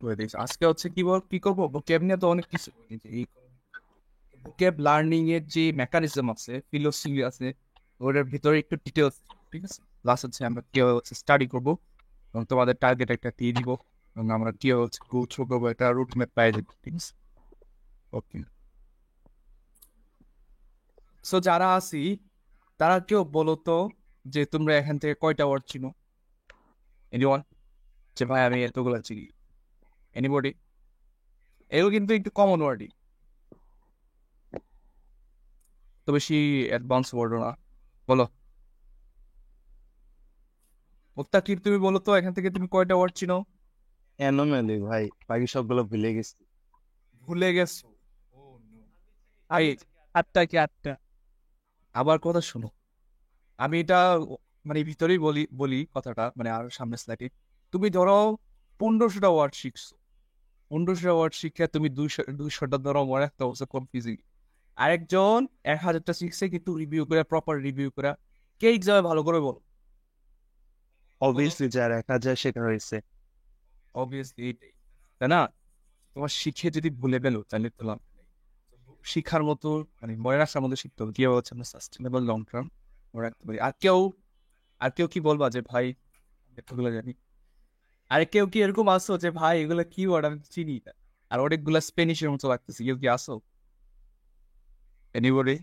করে দিয়েছি। আজকে হচ্ছে কি করবো, ভোক্যাব নিয়ে তো অনেক কিছু বলে দিয়েছি। এই ভোক্যাব লার্নিং এর যে মেকানিজম আছে, ফিলোসফি আছে, ওটার ভিতরে একটু ডিটেলস, ঠিক আছে। প্লাস হচ্ছে আমরা কেউ স্টাডি করবো এবং তোমাদের টার্গেট একটা দিয়ে দিব এবং আমরা কেউ হচ্ছে গো থ্রু করবো, একটা রুট ম্যাপ পাই দেবো, ঠিক আছে। ওকে, সো যারা আছি তারা কেউ বলো তো যে তোমরা এখান থেকে কয়টা ওয়ার্ড চিনো? এনিওয়ান? যে ভাই আমি এতগুলো চিনি? এনিবডি? এগুলো কিন্তু একটু কমন ওয়ার্ডই, তো বেশি অ্যাডভান্স ওয়ার্ডও না। বলো মুত্তাকির, তুমি বলো তো এখান থেকে তুমি কয়টা ওয়ার্ড চিনো? অ্যানোমালি ভাই, বাকি সবগুলো ভুলে গেছি। ভুলে গেছো? এই আমি আটটা কি আটটা? আবার কথা শোনো, আমি এটা মানে ভিতরেই বলি বলি কথাটা, মানে আর সামনে স্লাইডে। তুমি ধরো 1500টা ওয়ার্ড শিখছো, 1500টা ওয়ার্ড শিখে তুমি 200টা ধরো মনে রাখতে হচ্ছে কনফিউজিং। আরেকজন 1000টা শিখছে কিন্তু রিভিউ করে, প্রপার রিভিউ করে, কে এক্সামে ভালো করে বলো? বলো অবভিয়াসলি যার 1,000 শেখা হয়েছে। অবভিয়াসলি এইটাই, তাই না? তোমার শিখে যদি ভুলে গেলো তাহলে তো লাভ নেই। শিখার মতো মানে মনে রাখার মতো শিখতে হবে, কি হচ্ছে আমরা সাস্টেনেবল লং টার্ম মনে রাখতে পারি। আর কেউ কি বলবা যে ভাই এতগুলো জানি? আর কেউ কি এরকম আসো যে ভাই এগুলো কি ওয়ার্ড আমি চিনি না, আর অনেকগুলা স্পেনিশের মতো লাগতেছে, কেউ কি আসো? এনিবডি?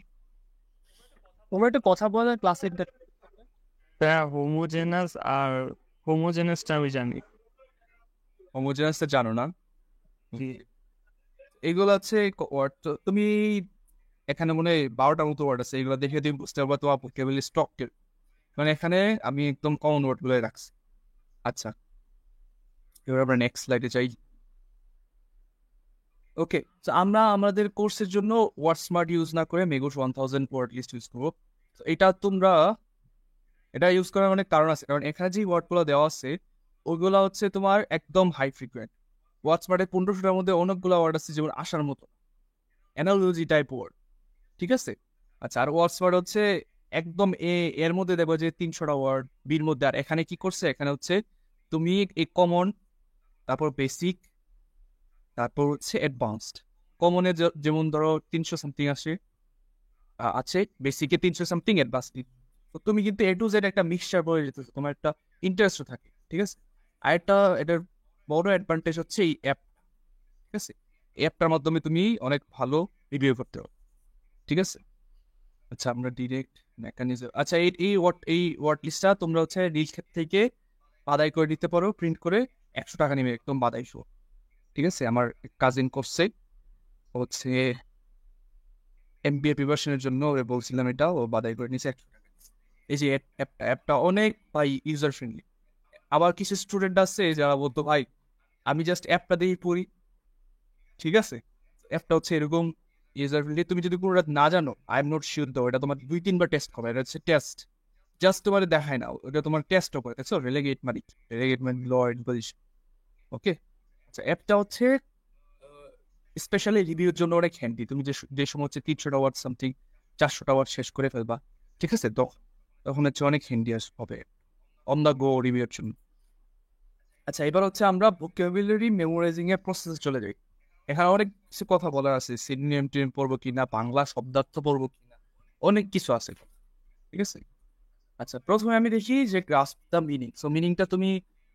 তোমরা একটা কথা বলে ক্লাসে হ্যাঁ, হোমোজেনাস আর হোমোজেনাসটা আমি জানি। হোমোজেনাসটা জানো না? এগুলো হচ্ছে ওয়ার্ড, তো তুমি এখানে মনে হয় 12টার মতো ওয়ার্ড আছে, এগুলো দেখে তুমি বুঝতে পারবা তোমার ভোকাবুলারি স্টক। মানে এখানে আমি একদম কমন ওয়ার্ড গুলো রাখছি। আচ্ছা, এবার আমরা নেক্সট স্লাইডে যাই। ওকে, তো আমরা আমাদের কোর্সের জন্য ওয়ার্ড স্মার্ট ইউজ না করে মেগোস 1000 ওয়ার্ড লিস্ট ইউজ করবো। তো এটা ইউজ করার অনেক কারণ আছে, কারণ এখানে যে ওয়ার্ডগুলো দেওয়া আছে ওইগুলো হচ্ছে তোমার একদম হাই ফ্রিকুয়েন্ট। ওয়ার্ড স্মার্টের 1500টার মধ্যে অনেকগুলো ওয়ার্ড আছে যেমন আসার মতো, অ্যানালজি টাইপ ওয়ার্ড, ঠিক আছে। আচ্ছা, আর ওয়ার্ড স্মার্ট হচ্ছে একদম এর মধ্যে দেখবো যে 300টা ওয়ার্ড বির মধ্যে। আর এখানে কি করছে, এখানে হচ্ছে তুমি এই কমন, তারপর বেসিক, তারপর হচ্ছে অ্যাডভান্সড। কমনে যেমন ধরো 300 সামথিং আসে, আছে বেসিকে 300 সামথিং, অ্যাডভান্স। তো তুমি কিন্তু এ টু জেড একটা মিক্সচার বলে যেতেছো, তোমার একটা ইন্টারেস্টও থাকে, ঠিক আছে। আর একটা এটার বড় অ্যাডভান্টেজ হচ্ছে এই অ্যাপ, ঠিক আছে। এই অ্যাপটার মাধ্যমে তুমি অনেক ভালো রিভিউ করতে পারো, ঠিক আছে। আচ্ছা, আমরা ডিরেক্ট মেকানিজম, আচ্ছা এই ওয়ার্ড লিস্টটা তোমরা হচ্ছে রিল ক্ষেত থেকে বাদাই করে দিতে পারো, প্রিন্ট করে। 100 টাকা নেবে একদম বাদাই শো, ঠিক আছে। আমার কাজিন করছে হচ্ছে এমবিএ প্রিপারেশনের জন্য, ওরে বলছিলাম এটা, ও বাদাই করে নিছে 100 টাকা। এই যে অ্যাপটা অনেক ভাই ইউজার ফ্রেন্ডলি। আবার কিছু স্টুডেন্ট আছে যারা বলতো ভাই আমি জাস্ট অ্যাপটা দিয়েই পড়ি, ঠিক আছে। অ্যাপটা হচ্ছে এরকম ইউজার ফ্রেন্ডলি, তুমি যদি কোনোটা না জানো আই এম নট শিওর, তো এটা তোমার 2-3বার টেস্ট হবে, এটা হচ্ছে টেস্ট, জাস্ট তোমার দেখায় না, ওটা তোমার টেস্টও করে, দেখছো। রেলেগেট মানে লয়েড পজিশন, ওকে। আচ্ছা, অ্যাপটা হচ্ছে স্পেশালি রিভিউর জন্য অনেক হ্যান্ডি। তুমি যে সময় হচ্ছে 300টা ওয়ার্ড সামথিং, 400টা ওয়ার্ড শেষ করে ফেলবা, ঠিক আছে, তখন হচ্ছে অনেক হ্যান্ডি হবে অন দা গো রিভিউর জন্য। আচ্ছা, এবার হচ্ছে আমরা ভোকাবুলারি মেমোরাইজিং এর প্রসেসে চলে যাই। এখানে অনেক কিছু কথা বলার আছে, সিনোনিম টিনোনিম পড়বো কিনা, বাংলা শব্দার্থ পড়বো কিনা, অনেক কিছু আছে, ঠিক আছে। আচ্ছা, প্রথমে আমি দেখি যে গ্রাস্প দ্য মিনিং। সো মিনিংটা তুমি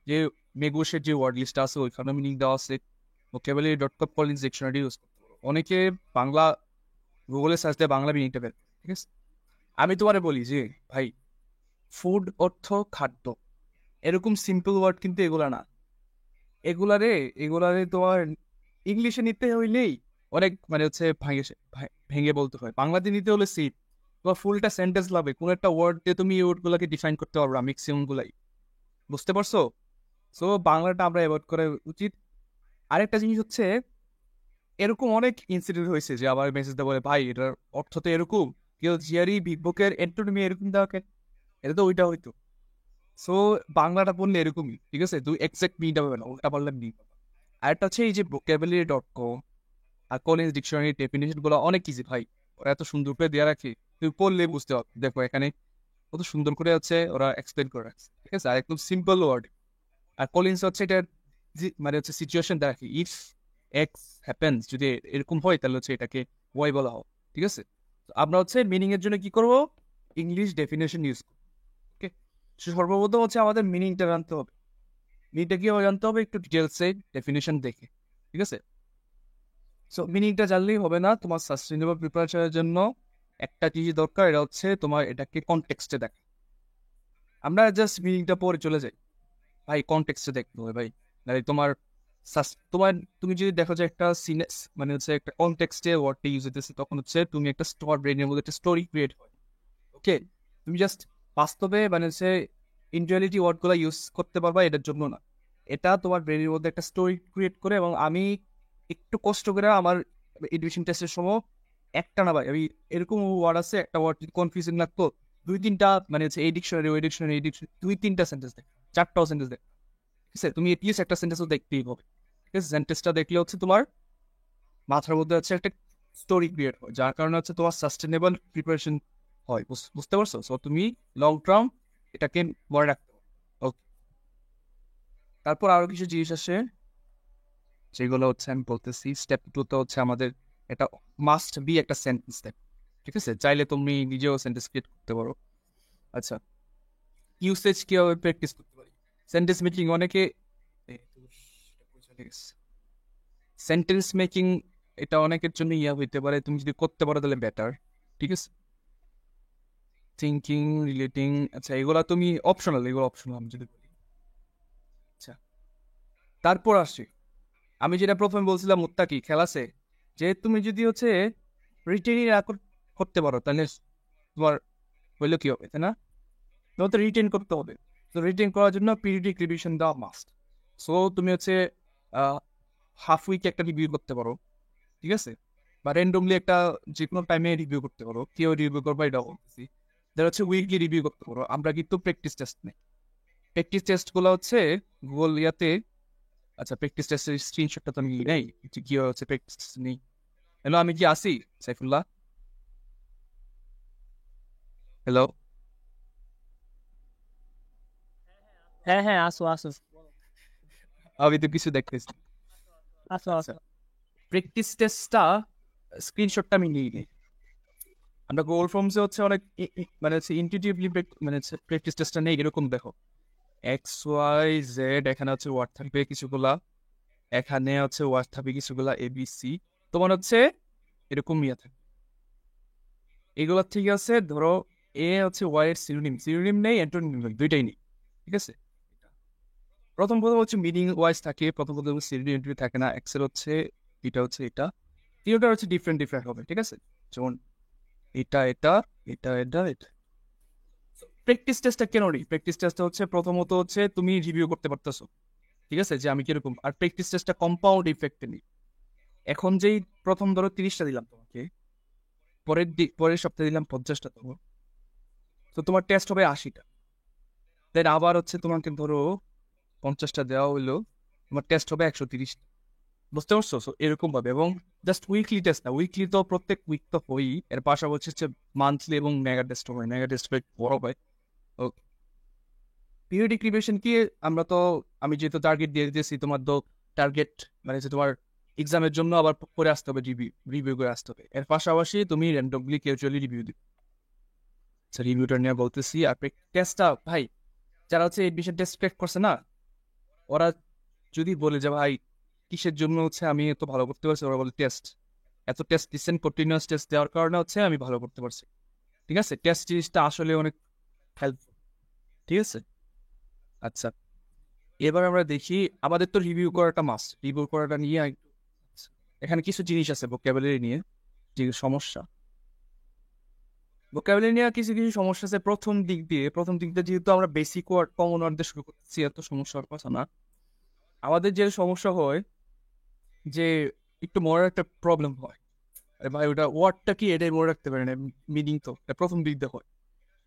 যে মেগুসের যে ওয়ার্ড লিস্ট আছে ওইখানে মিনিং দেওয়া আছে, vocabulary.com কলিন্স ডিকশনারি ইউজ করতে পারো। অনেকে বাংলা গুগলে সার্চ দিয়ে বাংলা মিনিংটা বের করে, ঠিক আছে। আমি তোমারে বলি যে ভাই ফুড অর্থ খাদ্য, এরকম সিম্পল ওয়ার্ড কিন্তু এগুলা না। এগুলারে এগুলারে তোমার ইংলিশে নিতে হইলেই অনেক মানে হচ্ছে ভেঙে বলতে হয়, বাংলাতে নিতে হলে সিট তোমার ফুলটা সেন্টেন্স লাগবে, কোন একটা ওয়ার্ড দিয়ে তুমি এই ওয়ার্ড গুলাকে ডিফাইন করতে পারবে ম্যাক্সিমাম গুলাই, বুঝতে পারছো? সো বাংলাটা আমরা অ্যাভয়েড করা উচিত। আরেকটা জিনিস হচ্ছে, এরকম অনেক ইনসিডেন্ট হয়েছে যে আবার মেসেজটা বলে ভাই এটার অর্থ তো এরকম, কেউ জিয়ারি বিগ বুকের এন্টোনিমি এরকম দেওয়া কেন, এটা তো ওইটা হইতো। সো বাংলাটা পড়লে এরকমই, ঠিক আছে, তুই এক্সাক্ট মিটা পাবে না, উল্টা পারলে মি। আরেকটা হচ্ছে এই যে vocabulary.com আর কলিন্স ডিকশনারি ডেফিনেশন গুলো অনেক ইজি ভাই, ওরা এত সুন্দর করে দেওয়া রাখে, তুই পড়লে বুঝতে পারবি। দেখো এখানে কত সুন্দর করে হচ্ছে ওরা এক্সপ্লেন করে রাখছে, ঠিক আছে, আর একদম সিম্পল ওয়ার্ড। আর কলিন্স হচ্ছে এটা মানে হচ্ছে সিচুয়েশন দ্বারা কি ইফ এক্স হ্যাপেন্স, যদি এরকম হয় তাহলে হচ্ছে এটাকে ওয়াই বলা হয়, ঠিক আছে? তো আমরা হচ্ছে মিনিং এর জন্য কি করব, ইংলিশ ডেফিনেশন ইউজ করব। ওকে, সর্বপ্রথম হচ্ছে আমাদের মিনিংটা জানতে হবে। মিনিংটা কিভাবে জানতে হবে, একটু ডিটেলসে ডেফিনেশন দেখে, ঠিক আছে? সো মিনিংটা জানলেই হবে না, তোমার সাস্টেইনেবল প্রিপারেশনের জন্য একটা জিনিস দরকার, এটা হচ্ছে তোমার এটাকে কনটেক্সটে দেখা। আমরা জাস্ট মিনিংটা পরে চলে যাই, ভাই কনটেক্সটে দেখতে হবে ভাই। মানে তোমার তোমার তুমি যদি দেখো যে একটা সিনেস মানে হচ্ছে একটা কনটেক্সটে ওয়ার্ডটা ইউজ হইতেছে, তখন হচ্ছে তুমি একটা স্টোর ব্রেনের মধ্যে একটা স্টোরি ক্রিয়েট হয়। ওকে, তুমি জাস্ট বাস্তবে মানে হচ্ছে ইন রিয়ালিটি ওয়ার্ডগুলো ইউজ করতে পারবা এটার জন্য না, এটা তোমার ব্রেনের মধ্যে একটা স্টোরি ক্রিয়েট করে। এবং আমি একটু কষ্ট করে আমার এডুকেশন টেস্টের সময় একটা না ভাই, আমি এরকম ওয়ার্ড আছে, একটা ওয়ার্ড যদি কনফিউজিং লাগতো, 2-3টা মানে হচ্ছে এই ডিকশনারি ওই ডিকশনারি এই ডিকশনারি 2-3টা সেন্টেন্স দেখ, 4টাও সেন্টেন্স দেখ, ঠিক আছে? তুমি এটলিস্ট একটা সেন্টেন্সও দেখতেই হবে, ঠিক আছে? সেন্টেন্সটা দেখলে হচ্ছে তোমার মাথার মধ্যে হচ্ছে একটা স্টোরি ক্রিয়েট হয়, যার কারণে হচ্ছে তোমার সাস্টেনেবল প্রিপারেশন হয়। বুঝতে পারছো? সো তুমি লং টার্ম এটাকে মনে রাখতে হবে। ওকে, তারপর আরো কিছু জিনিস আসে, যেগুলো হচ্ছে আমি বলতেছি। স্টেপ 2তে হচ্ছে আমাদের এটা মাস্ট বি একটা সেন্টেন্স দেখ, ঠিক আছে? চাইলে তুমি নিজেও সেন্টেন্স ক্রিয়েট করতে পারো। আচ্ছা, ইউসেজ কিভাবে প্র্যাকটিস করতে পারি? সেন্টেন্স মেকিং অনেকে সেন্টেন্স মেকিং এটা অনেকের জন্য ইয়া হইতে পারে, তুমি যদি করতে পারো তাহলে বেটার, ঠিক আছে? থিঙ্কিং, রিলেটিং, আচ্ছা এগুলা তুমি অপশনাল, এগুলো অপশনাল আমি যদি বলি। আচ্ছা, তারপর আসি আমি যেটা প্রথমে বলছিলাম মুত্তাকি খেলাছে, যে তুমি যদি হচ্ছে রিটেনই না করতে পারো তাহলে তোমার হইলো কি হবে, তাই না? তোমার তো রিটেন করতে হবে। তো রিটেন করার জন্য পিরিয়ডিক রিভিশন দেওয়া মাস্ট। সো তুমি হচ্ছে হাফ উইক একটা রিভিউ করতে পারো, ঠিক আছে? বা র্যান্ডমলি একটা যে কোনো টাইমে রিভিউ করতে পারো। কেউ রিভিউ করবো এটা বলতেছি, যারা হচ্ছে উইকলি রিভিউ করতে পারো। আমরা কিন্তু প্র্যাকটিস টেস্ট নেই, প্র্যাকটিস টেস্টগুলো হচ্ছে গুগল ইয়াতে। আচ্ছা, প্র্যাকটিস টেস্টের স্ক্রিনশটটা তো আমি নেই, কি হচ্ছে প্র্যাকটিস টেস্ট নেই। হ্যালো, আমি কি আসি সাইফুল্লাহ? হ্যালো, হ্যাঁ হ্যাঁ, আসো আসো আমি তো কিছু দেখতেছি। আসো আসো। প্র্যাকটিস টেস্টটা স্ক্রিনশটটা আমি নিই নি। আমরা গুগল ফর্মসে হচ্ছে অনেক মানে হচ্ছে ইনটিউটিভলি মানে হচ্ছে প্র্যাকটিস টেস্টটা নেই, এরকম দেখো এক্স ওয়াই জেড, এখানে হচ্ছে ওয়ার্ড থাকবে কিছুগুলা, এখানে হচ্ছে ওয়ার্ড থাকবে কিছুগুলা ABC, তোমার হচ্ছে এরকম ইয়ে থাকবে। এগুলা ঠিক আছে, ধরো এ হচ্ছে ওয়াই এর সিনোনিম, সিনোনিম নেই, অ্যান্টোনিম নেই, দুইটাই নেই, ঠিক আছে? প্রথম প্রথম হচ্ছে মিনিং ওয়াইজ থাকে, প্রথম প্রথম সিনোনিম থাকে না। এক্সেল হচ্ছে এটা হচ্ছে এটা, তিনটা হচ্ছে ডিফারেন্ট ডিফারেন্ট হবে, ঠিক আছে? যেমন এটা এটা এটা এটা এটা। প্র্যাকটিস টেস্টটা কেন নেই? প্র্যাকটিস টেস্টটা হচ্ছে প্রথমত হচ্ছে তুমি রিভিউ করতে পারতেছো, ঠিক আছে, যে আমি কিরকম। আর প্র্যাকটিস টেস্টটা কম্পাউন্ড ইফেক্টে নেই। এখন যেই প্রথম ধরো 30টা দিলাম তোমাকে, পরের সপ্তাহে দিলাম 50টা, তো তোমার টেস্ট হবে 80টা। দেন আবার হচ্ছে তোমাকে ধরো 50টা দেওয়া হইলো, তোমার টেস্ট হবে 130টা। বুঝতে পারছো? So এরকম ভাবে। এবং জাস্ট উইকলি টেস্ট না, উইকলি তো প্রত্যেক উইক তো হই, এর পাশাপাশি হচ্ছে মান্থলি এবং মেগা টেস্ট হয়, মেগা টেস্ট বড় হয়। পিরিয়ডিক রিভিশন কি, আমরা তো আমি যেহেতু টার্গেট দিয়ে দিয়েছি, তোমার তো টার্গেট মানে হচ্ছে তোমার এক্সামের জন্য আবার করে আসতে হবে, রিভিউ করে আসতে হবে। এর পাশাপাশি তুমি র্যান্ডমলি ক্যাজুয়ালি রিভিউ দিবে। আচ্ছা, রিভিউটা নিয়ে বলতেছি। আর টেস্টটা ভাই, যারা হচ্ছে এডমিশন টেস্ট ক্র্যাক করছে না, ওরা যদি বলে যে ভাই কিসের জন্য হচ্ছে আমি এত ভালো করতে পারছি, ওরা বলে টেস্ট। এত টেস্ট দিচ্ছেন, কন্টিনিউয়াস টেস্ট দেওয়ার কারণে হচ্ছে আমি ভালো করতে পারছি, ঠিক আছে? টেস্ট জিনিসটা আসলে অনেক হেল্পফুল, ঠিক আছে? আচ্ছা, এবার আমরা দেখি, আমাদের তো রিভিউ করাটা মাস্ট, রিভিউ করাটা নিয়ে এখানে কিছু জিনিস আছে ভোকাবুলারি নিয়ে যে সমস্যা। ভোকাবুলারি নিয়ে কিছু কিছু সমস্যা আছে। প্রথম দিক দিয়ে যেহেতু আমরা বেসিক ওয়ার্ড কমন ওয়ার্ড দিয়ে শুরু করতেছি, এত সমস্যা হওয়ার কথা না। আমাদের যে সমস্যা হয় যে একটু মনে একটা প্রবলেম হয়, আরে ভাই ওটা ওয়ার্ডটা কি এটাই মনে রাখতে পারে না, মিনিং তো এটা প্রথম দিক দিয়ে হয়।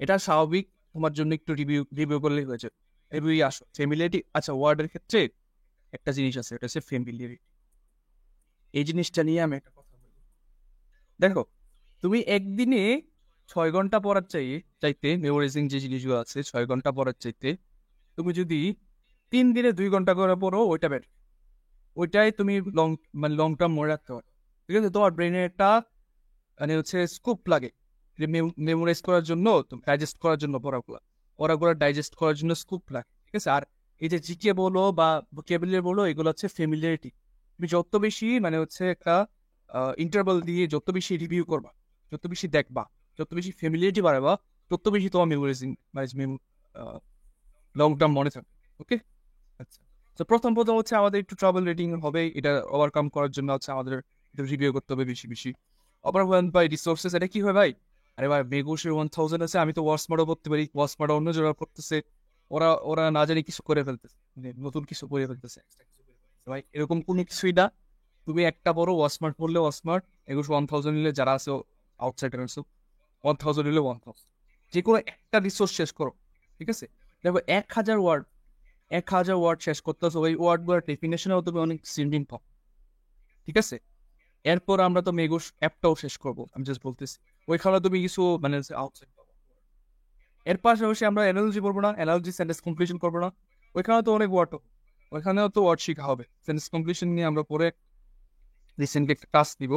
এটা স্বাভাবিক, তোমার জন্য একটু রিভিউ করলেই হয়েছে। রিভিউ আসো ফ্যামিলিয়ারিটি। আচ্ছা, ওয়ার্ডের ক্ষেত্রে একটা জিনিস আছে, এটা হচ্ছে ফ্যামিলিয়ারিটি। এই জিনিসটা নিয়ে আমি একটা কথা বলি। দেখো, তুমি একদিনে 6 ঘন্টা পড়ার চাইতে মেমোরাইজিং যে জিনিসগুলো আছে 6 ঘন্টা পড়ার চাইতে, তুমি যদি 3 দিনে 2 ঘন্টা করে পড়ো, ওইটা বেটার। ওইটাই তুমি লং টার্ম মনে রাখতে পারো। ঠিক আছে, তোমার ব্রেনে একটা মানে হচ্ছে স্কুপ লাগে মেমোরাইজ করার জন্য, ডাইজেস্ট করার জন্য পড়াগুলো ডাইজেস্ট করার জন্য স্কুপ লাগে। ঠিক আছে, আর এই যে জিকে বলো বা ভোকাবুলারি বলো, এগুলো হচ্ছে ফ্যামিলিয়ারিটি। তুমি যত বেশি মানে হচ্ছে একটা ইন্টারভাল দিয়ে যত বেশি রিভিউ করবা, যত বেশি দেখবা, যত বেশি ফ্যামিলিয়ারিটি বাড়াবা, তত বেশি তোমার মেমোরাইজিং লং টার্ম মনে থাকবে। ওকে, আচ্ছা। তো প্রথম হচ্ছে আমাদের একটু ট্রাবল রেটিং হবে, এটা ওভারকাম করার জন্য হচ্ছে আমাদের একটু রিভিউ করতে হবে বেশি বেশি। ওভারওয়েলড বাই রিসোর্সেস, এটা কি হয় ভাই? আরে ভাই, মেঘোষের 1000 আছে, আমি তো ওয়ার্সমার্টও করতে পারি, ওয়ার্সমার্ট অন্য যারা করতেছে, ওরা ওরা না জানি কিছু করে ফেলতেছে, মানে নতুন কিছু করে ফেলতেছে ভাই। এরকম কোনো কিছুই না। তুমি একটা বড় ওয়ার্সমার্ট পড়লে ওয়ার্সমার্ট, এগুলো 1000 নিলে যারা আছে আউটসাইডার আছে 1000 নিলে 1000, যে কোনো একটা রিসোর্স শেষ করো। ঠিক আছে, দেখো 1000 ওয়ার্ড শেষ করতে হবে, ওই ওয়ার্ডগুলোর ডেফিনেশনেও তুমি অনেক সিম্পল পাও। ঠিক আছে, এরপর আমরা তো মেগোস অ্যাপটাও শেষ করবো, আমি জাস্ট বলতেছি। ওইখানে তুমি কিছু মানে আউটসাইড পাবো। এর পাশাপাশি আমরা অ্যানালজি করবো না, অ্যানালজি সেন্টেন্স কমপ্লিশন করবো না। ওইখানে তো অনেক ওয়ার্ড, ওইখানেও তো ওয়ার্ড শেখা হবে। সেন্টেন্স কমপ্লিশন নিয়ে আমরা পরে রিসেন্টলি একটা ক্লাস দিব,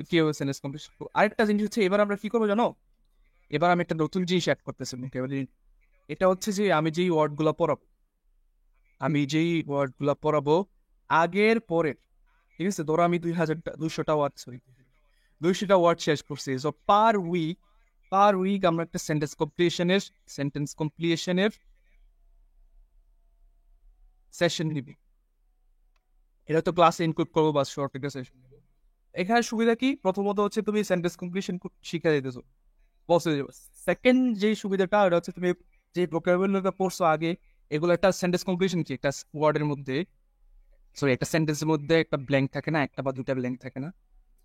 কি হবে সেন্টেন্স কমপ্লিশন। আরেকটা জিনিস হচ্ছে, এবার আমরা কি করবো জানো? এবার আমি একটা নতুন জিনিস অ্যাড করতেছি। এটা হচ্ছে যে আমি যেই ওয়ার্ডগুলো পড়াবো আগের পরের, ঠিক আছে, ধরো আমি 200টা ওয়ার্ড শেষ করছি। সো পার উইক আমরা একটা সেন্টেন্স কমপ্লিশনের সেশন নিবি। এটা তো ক্লাসে ইনক্লুড করবো বা শর্ট একটা সেশন নিবো। এখানে সুবিধা কি? প্রথমত হচ্ছে তুমি সেন্টেন্স কমপ্লিশন শিখে দিতেছো, বসে যাবে। সেকেন্ড যে সুবিধাটা, ওটা হচ্ছে তুমি যে ভোকাবুলারিটা পড়ছো আগে, এগুলো একটা সেন্টেন্স কমপ্লিশন কি, একটা ওয়ার্ডের মধ্যে, সরি একটা সেন্টেন্সের মধ্যে একটা ব্ল্যাঙ্ক থাকে না, একটা বা দুটা ব্ল্যাঙ্ক থাকে না।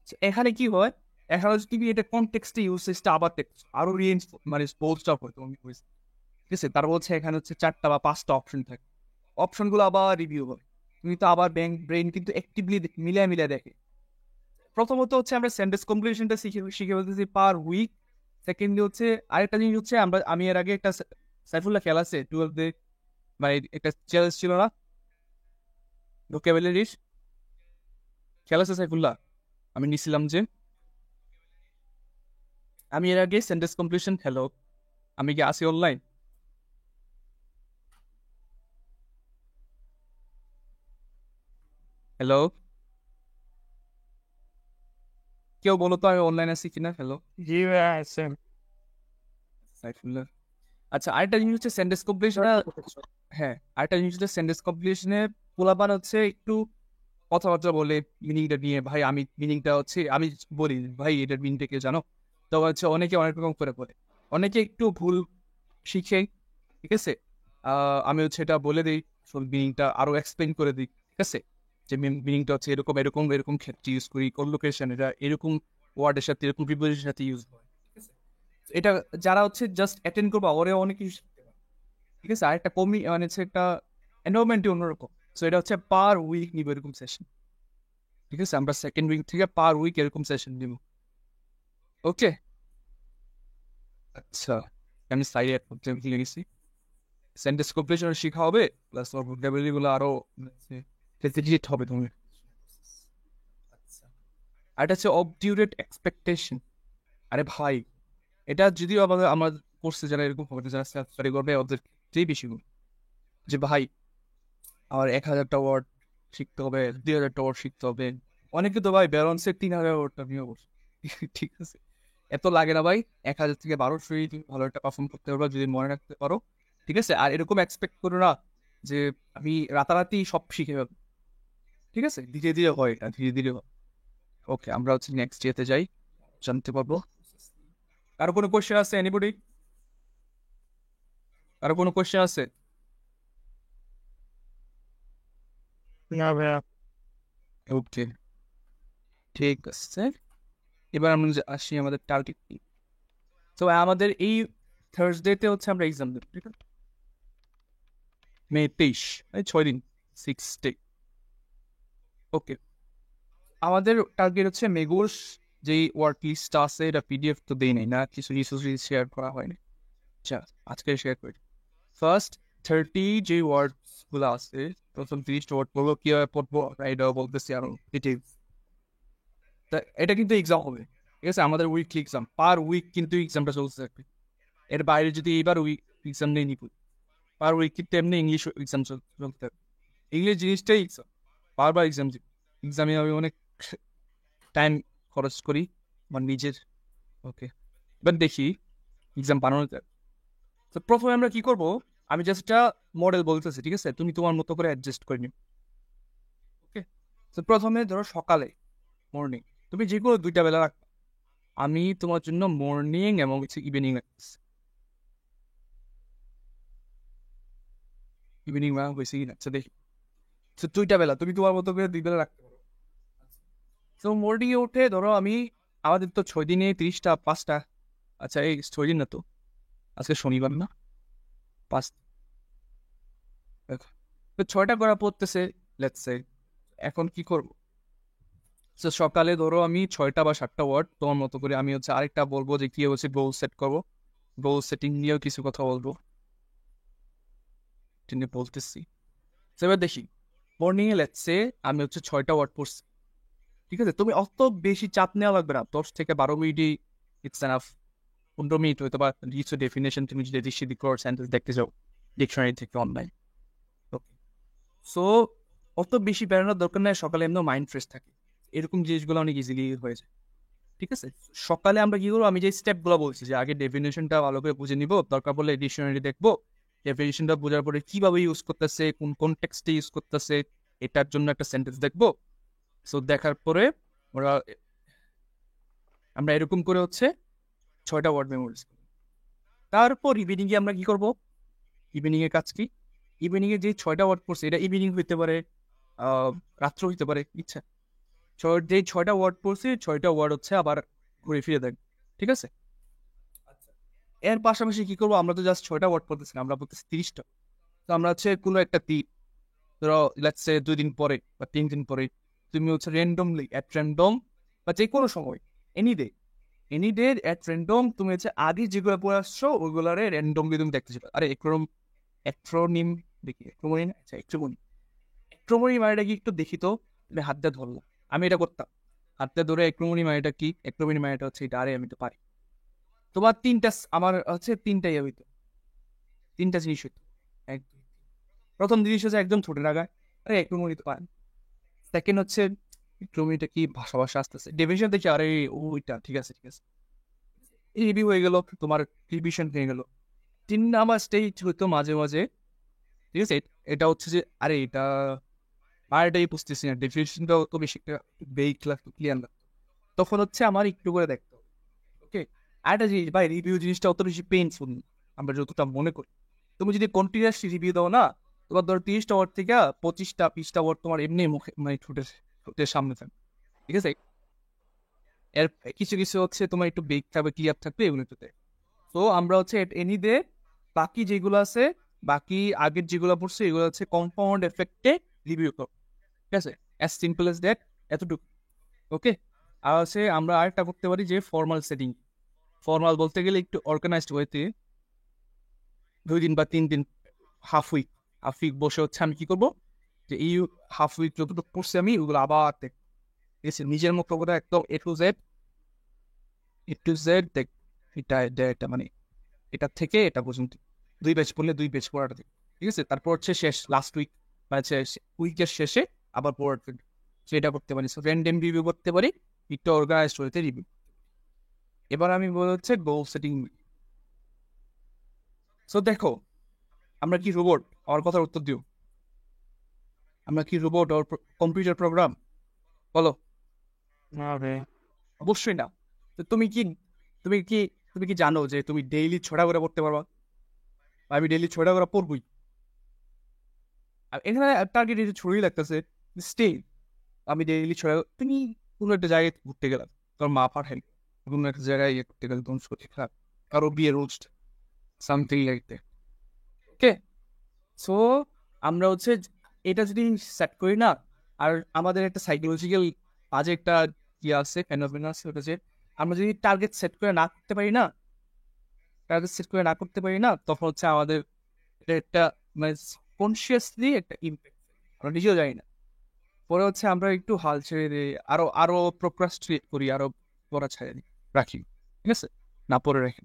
So, এখানে কি হয়, এখানে যদি তুমি এটা কনটেক্সটে ইউসেজটা আবার আরো মানে বোল্ড আপ হয় তোমার voice। ঠিক আছে, তার বলছে এখানে হচ্ছে 4টা বা 5টা অপশন থাকে, অপশনগুলো আবার রিভিউ হবে। তুমি তো আবার ব্রেন কিন্তু অ্যাক্টিভলি মিলিয়ে দেখে। প্রথমত হচ্ছে আমরা সেন্টেন্স কমপ্লিশনটা শিখে শিখে বলতেছি পার উইক। সেকেন্ডলি হচ্ছে আরেকটা জিনিস হচ্ছে, আমি এর আগে একটা সাইফুল্লাহ খেলা আছে 12 মানে একটা চ্যালেঞ্জ ছিল না, ভোকাবুলারির খেলা আছে সাইফুল্লাহ, আমি নিছিলাম যে। আমি এর আগে সেন্টেন্স কমপ্লিশন, হ্যালো, আমি কি আসি অনলাইন? হ্যালো, কেউ বলো তো আমি অনলাইন আছি কিনা। হ্যালো, জি ভাইয়া আছেন। সাইফুল্লাহ। আচ্ছা, আরেকটা জিনিস হচ্ছে সেন্টেন্স কমপ্লিশন। হ্যাঁ, আরেকটা জিনিস হচ্ছে সেন্টেন্স কমপ্লিশনে পোলাপান হচ্ছে একটু কথাবার্তা বলে মিনিংটা নিয়ে, ভাই আমি মিনিংটা হচ্ছে আমি বলি ভাই এটার মিনিংটা কেউ জানো, তো হচ্ছে অনেকে অনেক রকম করে বলে, অনেকে একটু ভুল শিখে। ঠিক আছে, আমি হচ্ছে এটা বলে দিই, মিনিংটা আরো এক্সপ্লেন করে দিই। ঠিক আছে, যে মিনিংটা হচ্ছে এরকম এরকম এরকম ক্ষেত্রে ইউজ করি, কোন লোকেশন এটা এরকম ওয়ার্ডের সাথে এরকম প্রিপোজিশনের সাথে ইউজ হয়। ঠিক আছে, এটা যারা হচ্ছে জাস্ট অ্যাটেন্ড করবো ওরা অনেক কিছু শিখতে পারে। ঠিক আছে, আর একটা মানে হচ্ছে একটা এনভারনমেন্টই অন্যরকম। সো এটা হচ্ছে পার উইক নিব এরকম সেশন। ঠিক আছে, আমরা সেকেন্ড উইক থেকে পার উইক এরকম সেশন নিব। ওকে, আচ্ছা, আমি সাইডে অ্যাড করতে ভুলে গেছি। সেন্টেন্স কমপ্লিশন শেখা হবে, প্লাস ওর ভোকাবুলারি গুলো আরো ফেসিলিটেট হবে তুমি। আচ্ছা, আর এটা হচ্ছে অবডিউরেট এক্সপেকটেশন। আরে ভাই, এটা যদিও আমাদের আমার কোর্সে যারা এরকম হবে, যারা সেলফ স্টাডি করবে ওদের ক্ষেত্রেই বেশি গুণ, যে ভাই আমার 1000টা ওয়ার্ড শিখতে হবে, 2000টা ওয়ার্ড শিখতে হবে। অনেকে তো ভাই ব্যালেন্সের 3000 ওয়ার্ডটা নিয়ে বসে। ঠিক আছে, এত লাগে না ভাই, 1000 থেকে 1200 তুমি ভালো একটা পারফর্ম করতে পারবে যদি মনে রাখতে পারো। ঠিক আছে, আর এরকম এক্সপেক্ট করো না যে আমি রাতারাতি সব শিখে ফেলবো। ঠিক আছে, ধীরে ধীরে হয়, এটা ধীরে ধীরে হয়। ওকে, আমরা হচ্ছে নেক্সট ডেতে যাই, জানতে পারবো। কারো কোনো কোয়েশ্চেন আছে? এনিবডি? কারো কোনো কোয়েশ্চেন আছে? না ভাইয়া। ওকে, ঠিক আছে। এবার আমরা আসি আমাদের টার্গেট কি। তো আমাদের এই থার্সডেতে হচ্ছে আমরা এক্সাম দেবো। ঠিক আছে, মে 23, 6 দিন, 6 ডে। ওকে, আমাদের টার্গেট হচ্ছে মেগোস যেই ওয়ার্ক লিস্টটা আছে, এটা পিডিএফ তো দেই নাই না, কিছু রিসোর্স শেয়ার করা হয়নি। আচ্ছা, আজকে শেয়ার করি। ফার্স্ট 30 যে ওয়ার্ডস গুলো আছে প্রথম 30টা ওয়ার্ড পড়বো কিভাবে পড়বো এটাও বলতেছি আরো ডিটেলস। তা এটা কিন্তু এক্সাম হবে, ঠিক আছে, আমাদের উইকলি এক্সাম, পার উইক কিন্তু এক্সামটা চলতে থাকবে। এর বাইরে যদি এবার উইক এক্সাম নেই নিব, পার উইক কিন্তু এমনি ইংলিশ এক্সাম চলতে থাকবে। ইংলিশ জিনিসটাই এক্সাম, বারবার এক্সাম দিব, এক্সামে আমি অনেক টাইম খরচ করি আমার নিজের। ওকে, এবার দেখি এক্সাম বানানো যায়। তো প্রথমে আমরা কি করব, আমি জাস্ট একটা মডেল বলতেছি, ঠিক আছে, তুমি তোমার মতো করে অ্যাডজাস্ট করে নিও। ওকে, তো প্রথমে ধরো সকালে মর্নিং, তুমি যে কোনো দুইটা বেলা রাখবে, আমি তোমার জন্য মর্নিং এবং হচ্ছে ইভিনিং রাখতেছি। ইভিনিং হয়েছে কি না আচ্ছা দেখি। তো দুইটা বেলা তুমি তোমার মতো করে দুই বেলা রাখতে পারো। তো মর্নিংয়ে উঠে ধরো আমি, আমাদের তো 6 দিনে 30টা 5টা, আচ্ছা এই 6 দিন না তো, আজকে শনিবার না, 5, তো 6টা করা পড়তেছে লেটস সে। এখন কি করব, তো সকালে ধরো আমি 6টা বা 7টা ওয়ার্ড তোমার মতো করে, আমি হচ্ছে আরেকটা বলবো যে কি হচ্ছে গোল সেট করবো, গোল সেটিং নিয়েও কিছু কথা বলবো, এটা নিয়ে বলতেছি। তো এবার দেখি মর্নিং এ লেটস সে আমি হচ্ছে 6টা ওয়ার্ড পড়ছি, ঠিক আছে, তুমি অত বেশি চাপ নেওয়া লাগবে না, 10 থেকে 12 মিনিটই ইটস এনাফ। 15 মিনিট হয়তো বা কিছু ডেফিনেশন তুমি যদি এদিক সেদিক করে সেন্টেন্স দেখতে যাও ডিকশনারি থেকে অনলাইন। ওকে, সো অত বেশি বেরোনোর দরকার নাই, সকালে এমনি মাইন্ড ফ্রেশ থাকে, এরকম জিনিসগুলো অনেক ইজিলি হয়ে যায়, ঠিক আছে। সকালে আমরা কি করবো, আমি যে স্টেপগুলো বলছি যে আগে ডেফিনেশনটা ভালো করে বুঝে নিব, দরকার পড়লে ডিকশনারি দেখবো, ডেফিনেশনটা বোঝার পরে কিভাবে ইউজ করতেছে, কোন কনটেক্সটে ইউজ করতেছে, এটার জন্য একটা সেন্টেন্স দেখবো। সো দেখার পরে ওরা আমরা এরকম করে হচ্ছে 6টা ওয়ার্ড মেমোরিজ। তারপর ইভিনিং এ আমরা কি করব, ইভিনিং এর কাজ কি, ইভিনিং এ যে 6টা ওয়ার্ড পড়ছে এটা ইভিনিং হইতে পারে, রাত্র হইতে পারে, ইচ্ছা। যে 6টা ওয়ার্ড পড়ছি 6টা ওয়ার্ড হচ্ছে আবার ঘুরে ফিরে দেখ, ঠিক আছে। এর পাশাপাশি কি করবো, আমরা তো জাস্ট 6টা ওয়ার্ড পড়তেছি না, আমরা পড়তেছি 30টা। তো আমরা হচ্ছে কোনো একটা দিন, ধরো লেটস সে 2 দিন পরে বা 3 দিন পরে তুমি হচ্ছে র্যান্ডমলি অ্যাট র্যান্ডম বা যে কোনো সময়, any day, any day at random তুমি হচ্ছে আগে যেগুলো পড়ে আসছো ওইগুলারে র্যান্ডমলি তুমি দেখতে চাও। আরে অ্যাক্রোনিম দেখি, অ্যাক্রোনিম, আচ্ছা অ্যাক্রোনিম, অ্যাক্রোনিম মানেটা কি একটু দেখি তো, তুমি হাত দিয়ে ধরলো, আমি এটা করতাম, হাত দিয়ে ধরে অ্যাক্রোনিম মানেটা কি, অ্যাক্রোনিম মানেটা হচ্ছে এটা, আরে আমি তো পারি। তোমার আমার হচ্ছে তিনটাই হইতো, 3টা জিনিস হইতো। এক, প্রথম জিনিস হচ্ছে একদম ছোট রাখা, আরে অ্যাক্রোনিম তো পারেন। সেকেন্ড হচ্ছে অ্যাক্রোনিমটা কি, ভাষা ভাষা আসতেছে, ডেফিনেশন দেখি, আরে ওইটা ঠিক আছে ঠিক আছে, এই রিভিউ হয়ে গেল, তোমার রিভিশন হয়ে গেল। 3 নাম্বার স্টেজ হইতো মাঝে মাঝে, ঠিক আছে, এটা হচ্ছে যে আরে এটা আর এটাই বুঝতেছি না, ডেফিনেশনটাও তো বেশি একটা বেইক লাগতো, ক্লিয়ার লাগতো, তখন হচ্ছে আমার একটু করে দেখতে হবে। ওকে, আর একটা জিনিস ভাই, রিভিউ জিনিসটা অত বেশি পেইনফুল আমরা যতটা মনে করি। তুমি যদি কন্টিনিউয়াসলি রিভিউ দাও না, তোমার ধরো 30টা ওয়ার্ড থেকে 25টা 20টা ওয়ার্ড তোমার এমনি মুখে মানে ঠোঁটের সামনে থাকবে, ঠিক আছে। এর কিছু কিছু হচ্ছে তোমার একটু বেক থাকবে, ক্লিয়ার থাকবে, এগুলো একটু দেখ। তো আমরা হচ্ছে এনি দে বাকি যেগুলো আছে, বাকি আগের যেগুলো পড়ছে এগুলো হচ্ছে কম্পাউন্ড এফেক্টে রিভিউ করো, ঠিক আছে, অ্যাজ সিম্পল এস দ্যাট, এতটুকু। ওকে, আর হচ্ছে আমরা আরেকটা করতে পারি যে ফর্মাল সেটিং, ফর্মাল বলতে গেলে একটু অর্গানাইজড ওয়েতে 2 দিন বা 3 দিন, হাফ উইক বসে হচ্ছে আমি কি করবো, যে এই হাফ উইক যতটুকু পড়ছি আমি ওগুলো আবার দেখ, ঠিক আছে, নিজের মতো করে একদম এ টু জেড দেখ, এটা মানে এটা থেকে এটা পর্যন্ত 2 পেজ পড়লে 2 পেজ পড়াটা থেকে, ঠিক আছে। তারপর হচ্ছে শেষ লাস্ট উইক মানে উইকের শেষে আবার পড়াটা, সেটা করতে পারি। র্যান্ডম রিভিউ করতে পারি, একটু অর্গানাইজড হইতে রিভিউ। এবার আমি বলে হচ্ছে গোল সেটিং। সো দেখো, আমরা কি রোবট, আমার কথার উত্তর দিও, আমরা কি রোবট আর কম্পিউটার প্রোগ্রাম, বলো। না ভাইয়া। অবশ্যই না। তো তুমি কি তুমি কি জানো যে তুমি ডেইলি 6টা করে পড়তে পারবা, বা আমি ডেইলি 6টা করে পড়বই। আর এখানে টার্গেট এটা ছড়িয়ে লাগতেছে, স্টিল আমি ডেইলি 6টা, তুমি কোনো একটা জায়গায় ঘুরতে গেলাম, তোমার মা পাঠাইল, কোনো একটা জায়গায় ইয়ে করতে গেলে তোমার শরীর খারাপ, কারো বিয়ে roast, something like that. Okay, so আমরা হচ্ছে এটা যদি সেট করি না, আর আমাদের একটা সাইকোলজিক্যাল বাজে একটা ইয়ে আছে, ফেনোমেনা আছে, ওটা যে আমরা যদি টার্গেট সেট করে না করতে পারি না, তখন হচ্ছে আমাদের এটা একটা মানে কনসিয়াসলি একটা ইম্প্যাক্ট, আমরা নিজেও জানি না। পরে হচ্ছে আমরা একটু হাল ছেড়ে দিই, আরো আরো প্রোক্রাস্টিনেট করি, আরো পড়া ছেড়ে দিই, রাখি, ঠিক আছে, না পরে রাখি।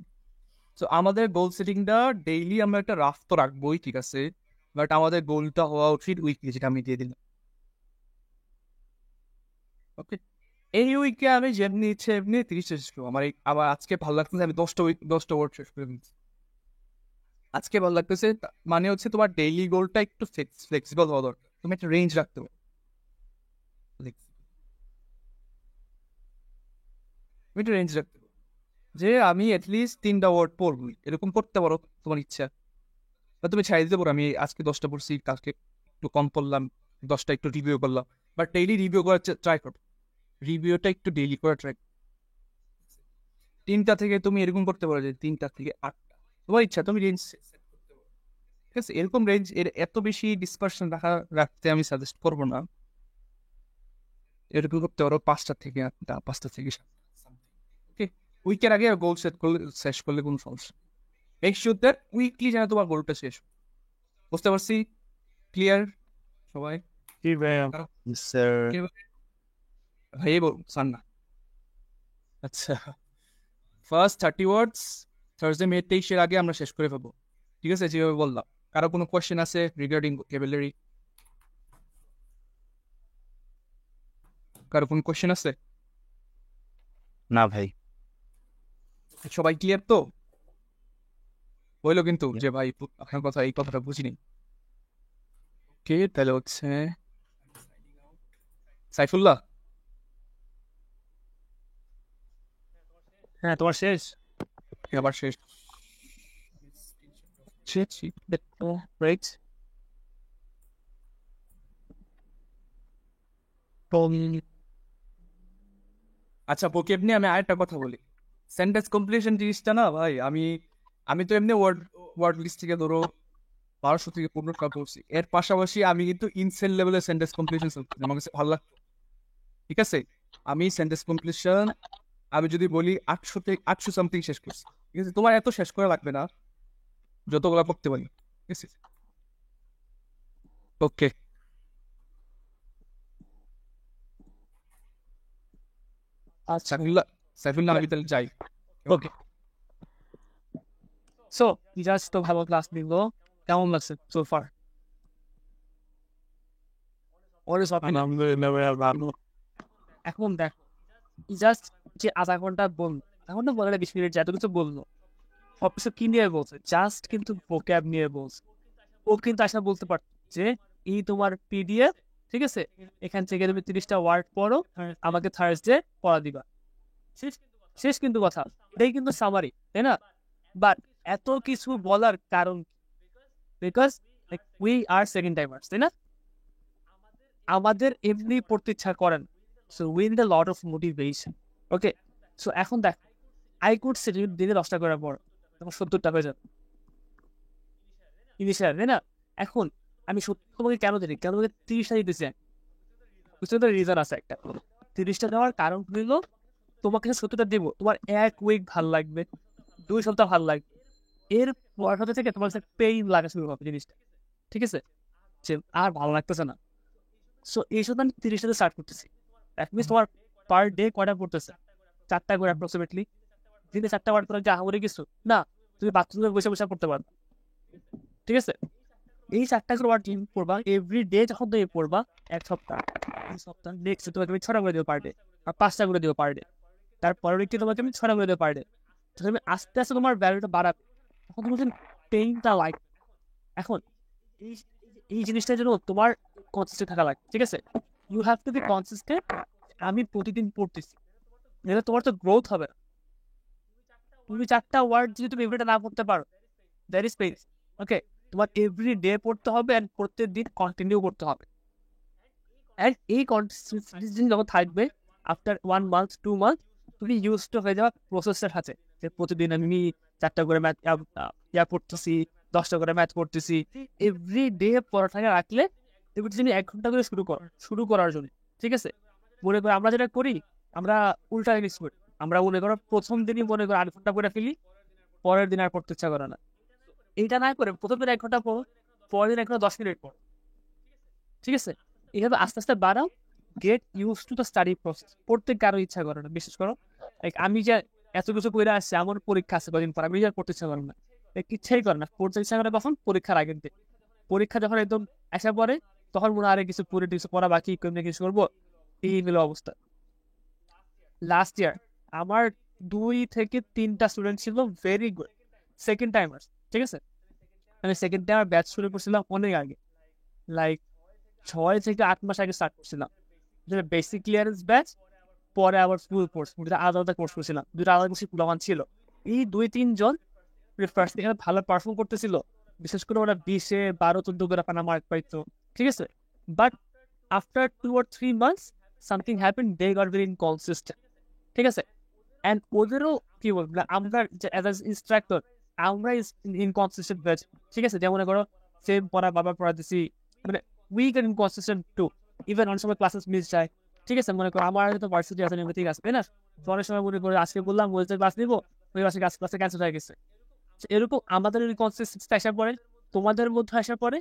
তো আমাদের গোল সেটিংটা ডেইলি আমরা একটা রাফ তো রাখবোই, ঠিক আছে, বাট আমাদের গোলটা হওয়া উচিত উইকলি, যেটা আমি দিয়ে দিলাম। ওকে, এই উইকে আমি যেমনি ইচ্ছে এমনি 30 শেষ করবো। আমার আজকে ভালো লাগতেছে, আমি 10টা ওয়ার্ড শেষ করে দিচ্ছি। আজকে ভালো লাগতেছে মানে হচ্ছে তোমার ডেইলি গোলটা একটু ফ্লেক্সিবল হওয়া দরকার, তুমি একটা রেঞ্জ রাখতে পারো। তুমি একটা রেঞ্জ রাখতে পারো যে আমি অ্যাটলিস্ট 3টা ওয়ার্ড পড়বই, এরকম করতে পারো তোমার ইচ্ছা। বা তুমি ছাই দিতে পারো আমি আজকে 10টা পড়ছি, কালকে একটু কম পড়লাম, 10টা একটু রিভিউ করলাম, বাট ডেইলি রিভিউ করার ট্রাই করো, রিভিউটা একটু ডেইলি করার ট্রাই। 3টা থেকে তুমি এরকম করতে পারো যে 3টা থেকে 8টা, তোমার ইচ্ছা, তুমি রেঞ্জ সেট করতে পারো, ঠিক আছে। এরকম রেঞ্জ, এর এত বেশি ডিসপারশন রাখতে আমি সাজেস্ট করবো না। এরকম করতে পারো 5টা থেকে 8টা, 5টা থেকে 7টা। ওকে, উইকের আগে গোল সেট করলে, শেষ করলে কোনো সমস্যা। মেক শিওর দ্যাট উইকলি যেন তোমার গোলটা শেষ হয়। বুঝতে পারছি? ক্লিয়ার সবাই? কি ভাইয়া? স্যার। ভাই বল সান না। আচ্ছা, ফার্স্ট 30 ওয়ার্ডস থার্সডে মে 23 আগে আমরা শেষ করে ফেলবো, ঠিক আছে, যেভাবে বললাম। কারো কোনো কোয়েশ্চেন আছে রিগার্ডিং ভোকাবুলারি? কারো কোনো কোয়েশ্চেন আছে? না ভাই। সবাই ক্লিয়ার তো? বললো কিন্তু যে ভাই আপনার কথা, এই কথাটা বুঝিনি। ওকে, তাহলে হচ্ছে সাইফুল্লাহ। হ্যাঁ, তোমার শেষ। আবার শেষ। রাইট। আচ্ছা, ভোকেব নিয়ে আমি আরেকটা কথা বলি। সেন্টেন্স কমপ্লিশন জিনিসটা না ভাই, আমি আমি তো এমনি ওয়ার্ড ওয়ার্ড লিস্ট থেকে ধরো 1200 থেকে 1500 পড়ছি, এর পাশাপাশি আমি কিন্তু ইনসেন লেভেলের সেন্টেন্স কমপ্লিশন আমার কাছে ভালো লাগতো, ঠিক আছে। আমি সেন্টেন্স কমপ্লিশন, আমি যদি বলি 800 থেকে 800 সামথিং শেষ করছি, ঠিক আছে। তোমার এত শেষ করা লাগবে না, যতগুলো করতে পারি, ঠিক আছে। ওকে, আচ্ছা, সাইফুল্লাহ, সাইফুল্লাহ আমি তাহলে যাই। ওকে। সো জাস্ট তো ভালো ক্লাস দিল, কেমন লাগছে সো ফার? আলহামদুলিল্লাহ ভাইয়া, ভালো। এখন দেখ, জাস্ট যে আধা ঘন্টা বললো, আধা ঘন্টা বলে 20 মিনিট যে এত কিছু বললো, সব কিছু কি নিয়ে বলছে? জাস্ট কিন্তু ভোক্যাব নিয়ে বলছে। ও কিন্তু আসলে বলতে পারতো যে এই তোমার পিডিএফ, ঠিক আছে, এখান থেকে তুমি 30টা ওয়ার্ড পড়ো, আমাকে থার্সডে পড়া দিবা। শেষ, শেষ কিন্তু কথা। এটাই কিন্তু সামারি, তাই না? বাট এত কিছু বলার কারণ, because we are second timers, তাই না? আমাদের এমনি পড়তে ইচ্ছা করেন, so we need a lot of motivation. Okay, so এখন দেখ, আই কুড সে দিনে 10টা করে পড়, তখন 70টা হয়ে যাবে ইনিশিয়াল, তাই না? এখন আমি সত্যি তোমাকে কেন দিই, কেন তোমাকে 30টা দিতেছি? বুঝতে তো রিজন আছে একটা। 30টা দেওয়ার কারণ হইল, তোমাকে 70টা দেবো, তোমার 1 উইক ভাল লাগবে, 2 সপ্তাহ ভাল লাগবে, এর পর থেকে তোমার কাছে পেইন লাগা শুরু হবে জিনিসটা, ঠিক আছে, যে আর ভালো লাগতেছে না। সো এই সাথে আমি 30টাতে স্টার্ট করতেছি। দ্যাট মিনস তোমার পার ডে কয়টা পড়তেছে? 4টা করে অ্যাপ্রক্সিমেটলি। দিনে 4টা ওয়ার্ড পড়া কি আহামরি কিছু না? তুমি বাথরুমে বসে বসে পড়তে পারবে, ঠিক আছে। এই 4টা করে ওয়ার্ড তুমি পড়বা এভরি ডে, যখন তুমি পড়বা 1 সপ্তাহ, 2 সপ্তাহ, নেক্সট তোমাকে আমি 6টা করে দেবো পার ডে, আর 5টা করে দেবো পার ডে, তারপরের উইকে তোমাকে আমি 6টা করে দেবো পার ডে। তুমি আস্তে আস্তে তোমার ভ্যালুটা বাড়াবে, তখন তোমার পেইনটা লাইক। এখন এই এই জিনিসটার জন্য তোমার কনসিস্টেন্ট থাকা লাগে, ঠিক আছে। You have to be consistent. আমি প্রতিদিন পড়তেছি, নাহলে তোমার তো গ্রোথ হবে না। তুমি 4টা ওয়ার্ড যদি তুমি এভরিটা না পড়তে পারো, দ্যাট ইজ পেইন। ওকে, তোমার এভরি ডে পড়তে হবে, অ্যান্ড প্রত্যেক দিন কন্টিনিউ করতে হবে। অ্যান্ড এই কনসিস্টেন্সি যখন থাকবে, আফটার 1 মান্থ 2 মান্থ তুমি ইউজ টু হয়ে যাওয়া প্রসেসটার সাথে, যে প্রতিদিন আমি 4টা করে ম্যাথ পড়তেছি, 10টা করে ম্যাথ পড়তেছি। এভরি ডে পড়াটাকে রাখলে তুমি যদি 1 ঘন্টা করে শুরু করার জন্য, ঠিক আছে। মনে করো আমরা যেটা করি, আমরা উল্টা জিনিস করি। আমরা মনে করো প্রথম দিনই মনে করো 8 ঘন্টা করে ফেলি, পরের দিন আর পড়তে ইচ্ছা করে না। এইটা না করে প্রথম দিন 1 ঘন্টা পড়ো, পরের দিন এখনো 10 মিনিট পর, ঠিক আছে? এইভাবে আস্তে আস্তে বাড়াও, get use to the study process. পড়তে কারো ইচ্ছা করে না, বিশেষ করো আমি যে এত কিছু করে আসছি, আমার পরীক্ষা আছে কদিন পর, আমি যে আর পড়তে ইচ্ছা করে না, ইচ্ছাই করে না। পড়তে ইচ্ছা করে কখন? পরীক্ষার আগের দিন। পরীক্ষা যখন একদম আসা পরে, তখন মনে হয় কিছু পড়া বাকি, কেমনি কিছু করবো, এই হলো অবস্থা। লাস্ট ইয়ার আমার 2 থেকে 3টা স্টুডেন্ট ছিল ভেরি গুড সেকেন্ড টাইমার্স, ঠিক আছে? আমি সেকেন্ড টাইমার ব্যাচ শুরু করছিলাম অনেক আগে, লাইক 6 থেকে 8 মাস আগে স্টার্ট করছিলাম। যেটা বেসিক ক্লিয়ারেন্স ব্যাচ, পরে আবার ফুল কোর্স, দুটা আলাদা আলাদা কোর্স করছিলাম, দুটা আলাদা কোর্স পুলামান ছিল। এই 2-3 জন ফার্স্ট এখানে ভালো পারফর্ম করতেছিল, বিশেষ করে ওরা 20-12-14 করে পানা মার্ক পাইতো, ঠিক আছে? But after 2 or 3 months something happen, they got very inconsistent, ঠিক আছে? অ্যান্ড ওদেরও কি বলবো, আমরা অ্যাজ ইনস্ট্রাক্টর আমরা ইনকনসিস্টেন্ট ব্যাচ, ঠিক আছে? যেমন মনে করো সেম পড়া বাবা পড়াতেছি, মানে we can inconsistent to, even অনেক সময় ক্লাসেস মিস যায়, ঠিক আছে? মনে করো আমার হয়তো ভার্সিটি আছে, ঠিক আছে, তাই না? তো অনেক সময় মনে করে আজকে বললাম বলতে ক্লাস নিবো, ওই মাসে ক্লাসে ক্যান্সেল হয়ে গেছে। এরকম আমাদের ইনকনসিস্টেন্সি আসার পরে, তোমাদের মধ্যে আসার পরে,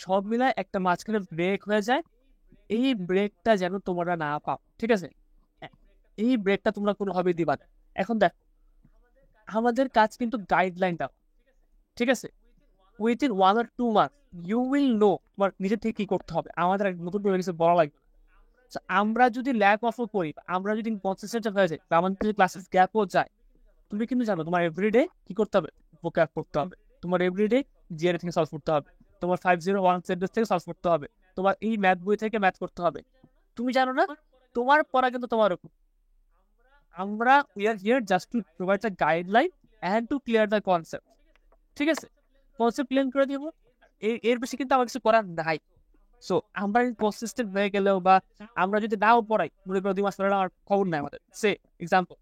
সব মিলায় একটা মাঝখানে ব্রেক হয়ে যায়। এই ব্রেকটা যেন তোমরা না পাও, ঠিক আছে? এই ব্রেকটা তোমরা কোনোভাবেই দিবা না। এখন দেখো, আমাদের কাজ কিন্তু গাইডলাইন দাও, ঠিক আছে? Within 1 or 2 months you will know তোমার নিজের থেকে কি করতে হবে। আমাদের নতুন করে কিছু বলা লাগবে। আমরা যদি ল্যাক অফও করি, আমরা যদি কনসিস্টেন্ট হয়ে যাই, বা আমাদের যদি ক্লাসেস গ্যাপও যায়, তুমি কিন্তু জানো তোমার এভরিডে কি করতে হবে, ভোক্যাব করতে হবে। তোমার এভরিডে জিআরএ থেকে সলভ করতে হবে, তোমার 501 সেন্টেন্স থেকে সলভ করতে হবে, তোমার এই ম্যাথ বই থেকে ম্যাথ করতে হবে। তুমি জানো না, তোমার পড়া কিন্তু তোমার উপর। আমরা we are here just to provide the guideline and to clear the concept, ঠিক আছে? কনসেপ্ট ক্লিয়ার করে দিব, এর বেশি কিন্তু আমার কিছু করার নাই। সো আমরা কনসিস্টেন্ট হয়ে গেলেও, বা আমরা যদি নাও পড়াই, মনে করো 2 মাস পরে আমার খবর নাই আমাদের, সে এক্সাম্পল,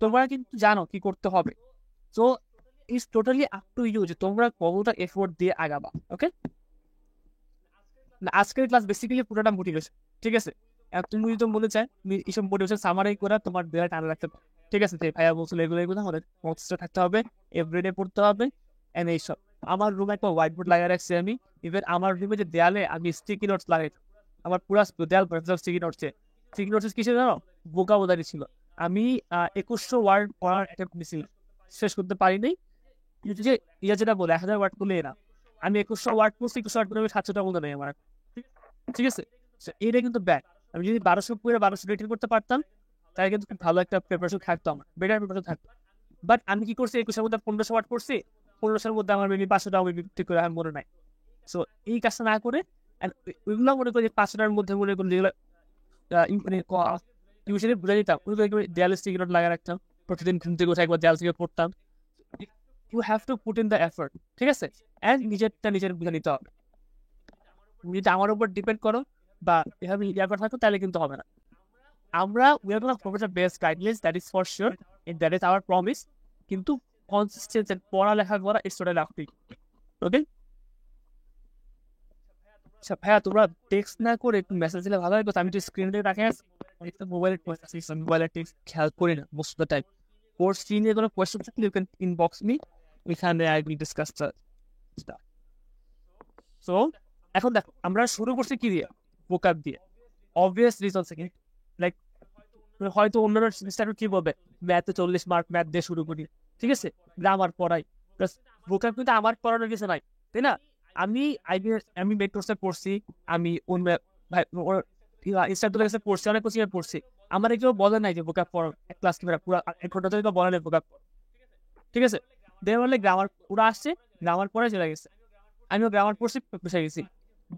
তোমরা কিন্তু জানো কি করতে হবে। So it's totally up to you যে তোমরা কতটা এফোর্ট দিয়ে আগাবা। ওকে, আজকের ক্লাস বেসিক্যালি পুরোটা মোটিভেশন, ঠিক আছে? তুমি যদি মনে চায় তুমি এইসব মোটিভেশন সামারাই করে তোমার দেয়ালে টানা রাখতে পারো, ঠিক আছে? যে ভাইয়া বলছিল এগুলো আমাদের কনসিস্টেন্ট থাকতে হবে, এভরিডে পড়তে হবে, এন্ড এইসব। আমার রুমে একটা হোয়াইট বোর্ড লাগিয়ে রাখছি আমি, ইভেন আমার রুমে যে দেয়ালে আমি স্টিকি নোটস লাগাই, আমার পুরো দেয়াল স্টিকি নোটসে। স্টিকি নোটস কিসে জানো? ভোকাবুলারি ছিল। আমি 2100 ওয়ার্ড পড়ার অ্যাটেম্প্ট নিয়েছিলাম, শেষ করতে পারিনি। যে যেটা বলে 1000 ওয়ার্ড করলে না, আমি 2100 ওয়ার্ড পড়ছি, 2100 ওয়ার্ড করে 700টা বলতে নেই আমার, ঠিক আছে? এটা কিন্তু ব্যাড। আমি যদি 1200 পড়ে 1200 রিটেন করতে পারতাম, তাহলে কিন্তু খুব ভালো একটা প্রিপারেশন থাকতো, আমার বেটার প্রিপারেশন থাকতো। বাট আমি কি করছি, 2100 মধ্যে 1500 ওয়ার্ড পড়ছি, 1500 মধ্যে আমার মেবি 500টা ঠিক করে আমার মনে নাই। সো এই কাজটা না করে, ওইগুলো মনে করি 500টার মধ্যে মনে করি যেগুলো ইউজুয়ালি বুঝে দিতাম, ওইগুলো দেয়ালে স্টিকি নোট লাগিয়ে রাখতাম, প্রতিদিন ঘুম থেকে উঠে একবার দেয়াল থেকে পড়তাম। You have to put in the effort, ঠিক আছে? অ্যান্ড নিজের বুঝে নিতে হবে। যদি আমার উপর ডিপেন্ড করো বা এভাবে করে থাকো, তাহলে কিন্তু হবে না। আমরা we are gonna provide the best guidelines, that is for sure, and that is our promise. কিন্তু কনসিস্টেন্সি পড়ালেখা করা is totally up to you. Okay, আচ্ছা ভাইয়া, তোমরা টেক্সট না করে একটু মেসেজ দিলে ভালো হয়, বিকজ আমি তো স্ক্রিন দিয়ে রাখে আছি, মোবাইলের টেক্সট খেয়াল করি না most of the time. Course fee নিয়ে কোনো কোয়েশ্চেন থাকলে ইউ ক্যান ইনবক্স মি, ওইখানে I will discuss the staff. So এখন দেখো, আমরা শুরু করছি কি দিয়ে? ভোকাব দিয়ে। অবভিয়াস রিজন থেকে, লাইক হয়তো অন্যান্য সেমিস্টার কি বলবে, ম্যাথে 40 মার্ক, ম্যাথ দিয়ে শুরু করি, ঠিক আছে? গ্রামার পড়াই, প্লাস ভোকাব কিন্তু আমার পড়ানোর কিছু নাই, তাই না? আমি মেট্রোসে পড়ছি, আমি ইনস্টাগ্রামের কাছে পড়ছি, অনেক কোচিং এ পড়ছি। আমার কেউ বলে নাই যে ভোকাব পড়ো ক্লাস কি পুরো 1 ঘন্টা ধরে, বলে নাই ভোকাব পড়ো, ঠিক আছে? দেওয়া বলে গ্রামার পুরো আসছে, গ্রামার পড়ে চলে গেছে, আমিও গ্রামার পড়ছি, বসে গেছি।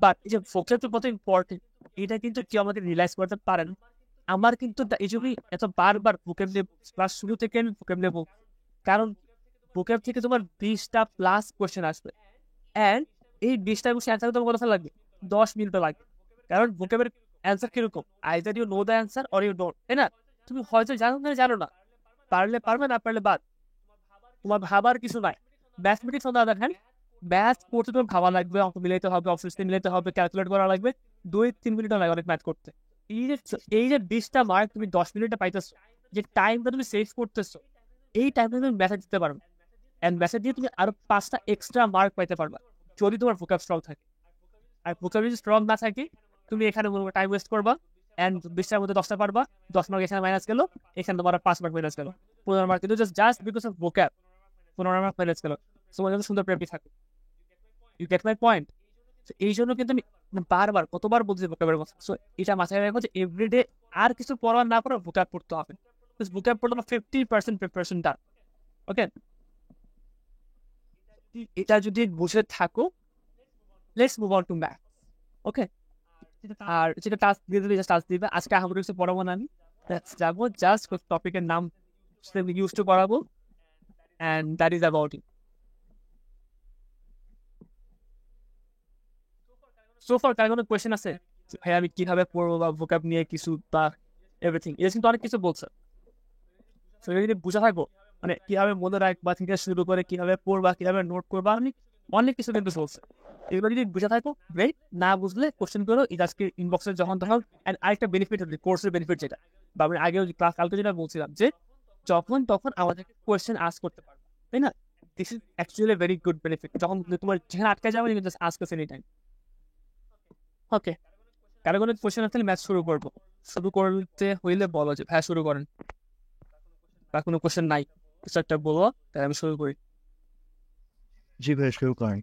বাট এই যে ভোকাব তো কত ইম্পর্টেন্ট, এটা কিন্তু কেউ আমাকে রিয়েলাইজ করতে পারেন। আমার কিন্তু এই জন্যই এত বারবার ভোকাব নেব, ক্লাস শুরু থেকে আমি ভোকাব নেব, কারণ ভোকাব থেকে তোমার 20টা প্লাস কোয়েশ্চেন আসবে, অ্যান্ড এই 20টা কোয়েশ্চেন অ্যান্সার তোমার কথা লাগবে 10 মিনিটও লাগবে। কারণ ভোকাবের অ্যান্সার কিরকম, either you know the answer or you don't, তাই না? তুমি হয়তো জানো না, পারলে পারবে, না পারলে বাদ, তোমার ভাবার কিছু নাই। Mathematics on the other hand, math করতে তোমার ভাবা লাগবে, অঙ্ক মিলাইতে হবে, অবশ্যই মিলাইতে হবে, ক্যালকুলেট করা লাগবে, 2-3 মিনিটও লাগে অনেক ম্যাথ করতে। এই যে 20টা মার্ক তুমি 10 মিনিটে পাইতেছো, যে টাইমটা তুমি সেভ করতেছো, এই টাইমটা তুমি ম্যাথে দিতে পারবে, অ্যান্ড ম্যাথে দিয়ে তুমি আরো 5টা এক্সট্রা মার্ক পাইতে পারবা যদি তোমার ভোকাব স্ট্রং থাকে। আর ভোকাব যদি স্ট্রং না থাকে, তুমি এখানে টাইম ওয়েস্ট করবা, অ্যান্ড 20টার মধ্যে 10টা পারবা, 10 মার্ক এখানে মাইনাস গেল, এখানে তোমার 5 মার্ক মাইনাস গেল, 15 মার্ক কিন্তু just because of vocab 15 mark minus গেল। তোমার কাছে সুন্দর প্রেপি থাকে। You get my point? এই জন্য কিন্তু আমি বারবার কতবার বলছি ভোকাবের কথা। সো এটা মাথায় রাখবো যে এভরিডে আর কিছু পড়া না পড়া ভোকাব পড়তে হবে। ভোকাব পড়লে 50% প্রিপারেশন ডান। ওকে, এটা যদি বুঝে থাকো, let's move on to math. Okay, আর যেটা টাস্ক দিয়ে দিলে টাস্ক দিবে। আজকে আমাদের কিছু পড়াবো না, আমি যাবো জাস্ট টপিকের নাম ইউজ টু পড়াবো, and that is about it. So far কার কোনো কোয়েশ্চেন আছে ভাই আমি কিভাবে পড়বো বা ভোকাব নিয়ে কিছু বা এভরিথিং? এটা কিন্তু অনেক কিছু বলছে। তো যদি বুঝা থাকবো মানে কিভাবে মনে রাখবা থেকে শুরু করে কিভাবে পড়বা, কিভাবে নোট করবা, অনেক কিছু কিন্তু বলছে। এগুলো যদি বুঝা থাকো গ্রেট, না বুঝলে কোশ্চেন করো আজকে ইনবক্সে যখন তখন। অ্যান্ড আরেকটা বেনিফিট হচ্ছে কোর্সের বেনিফিট, যেটা বা আমি আগেও ক্লাস কালকে যেটা বলছিলাম যে যখন তখন আমাদেরকে কোয়েশ্চেন আস্ক করতে পারবে, তাই না? This is actually very good benefit. যখন তোমার যেখানে আটকে যাবে you just ask us any time. Okay, কারো কোনো কোয়েশ্চেন আসলে ম্যাথ শুরু করবো। শুরু করতে হইলে বলো যে ভাই শুরু করেন, বা কোনো কোয়েশ্চেন নাই কিছু একটা বলো, তাই আমি শুরু করি। জি ভাই, শুরু করেন।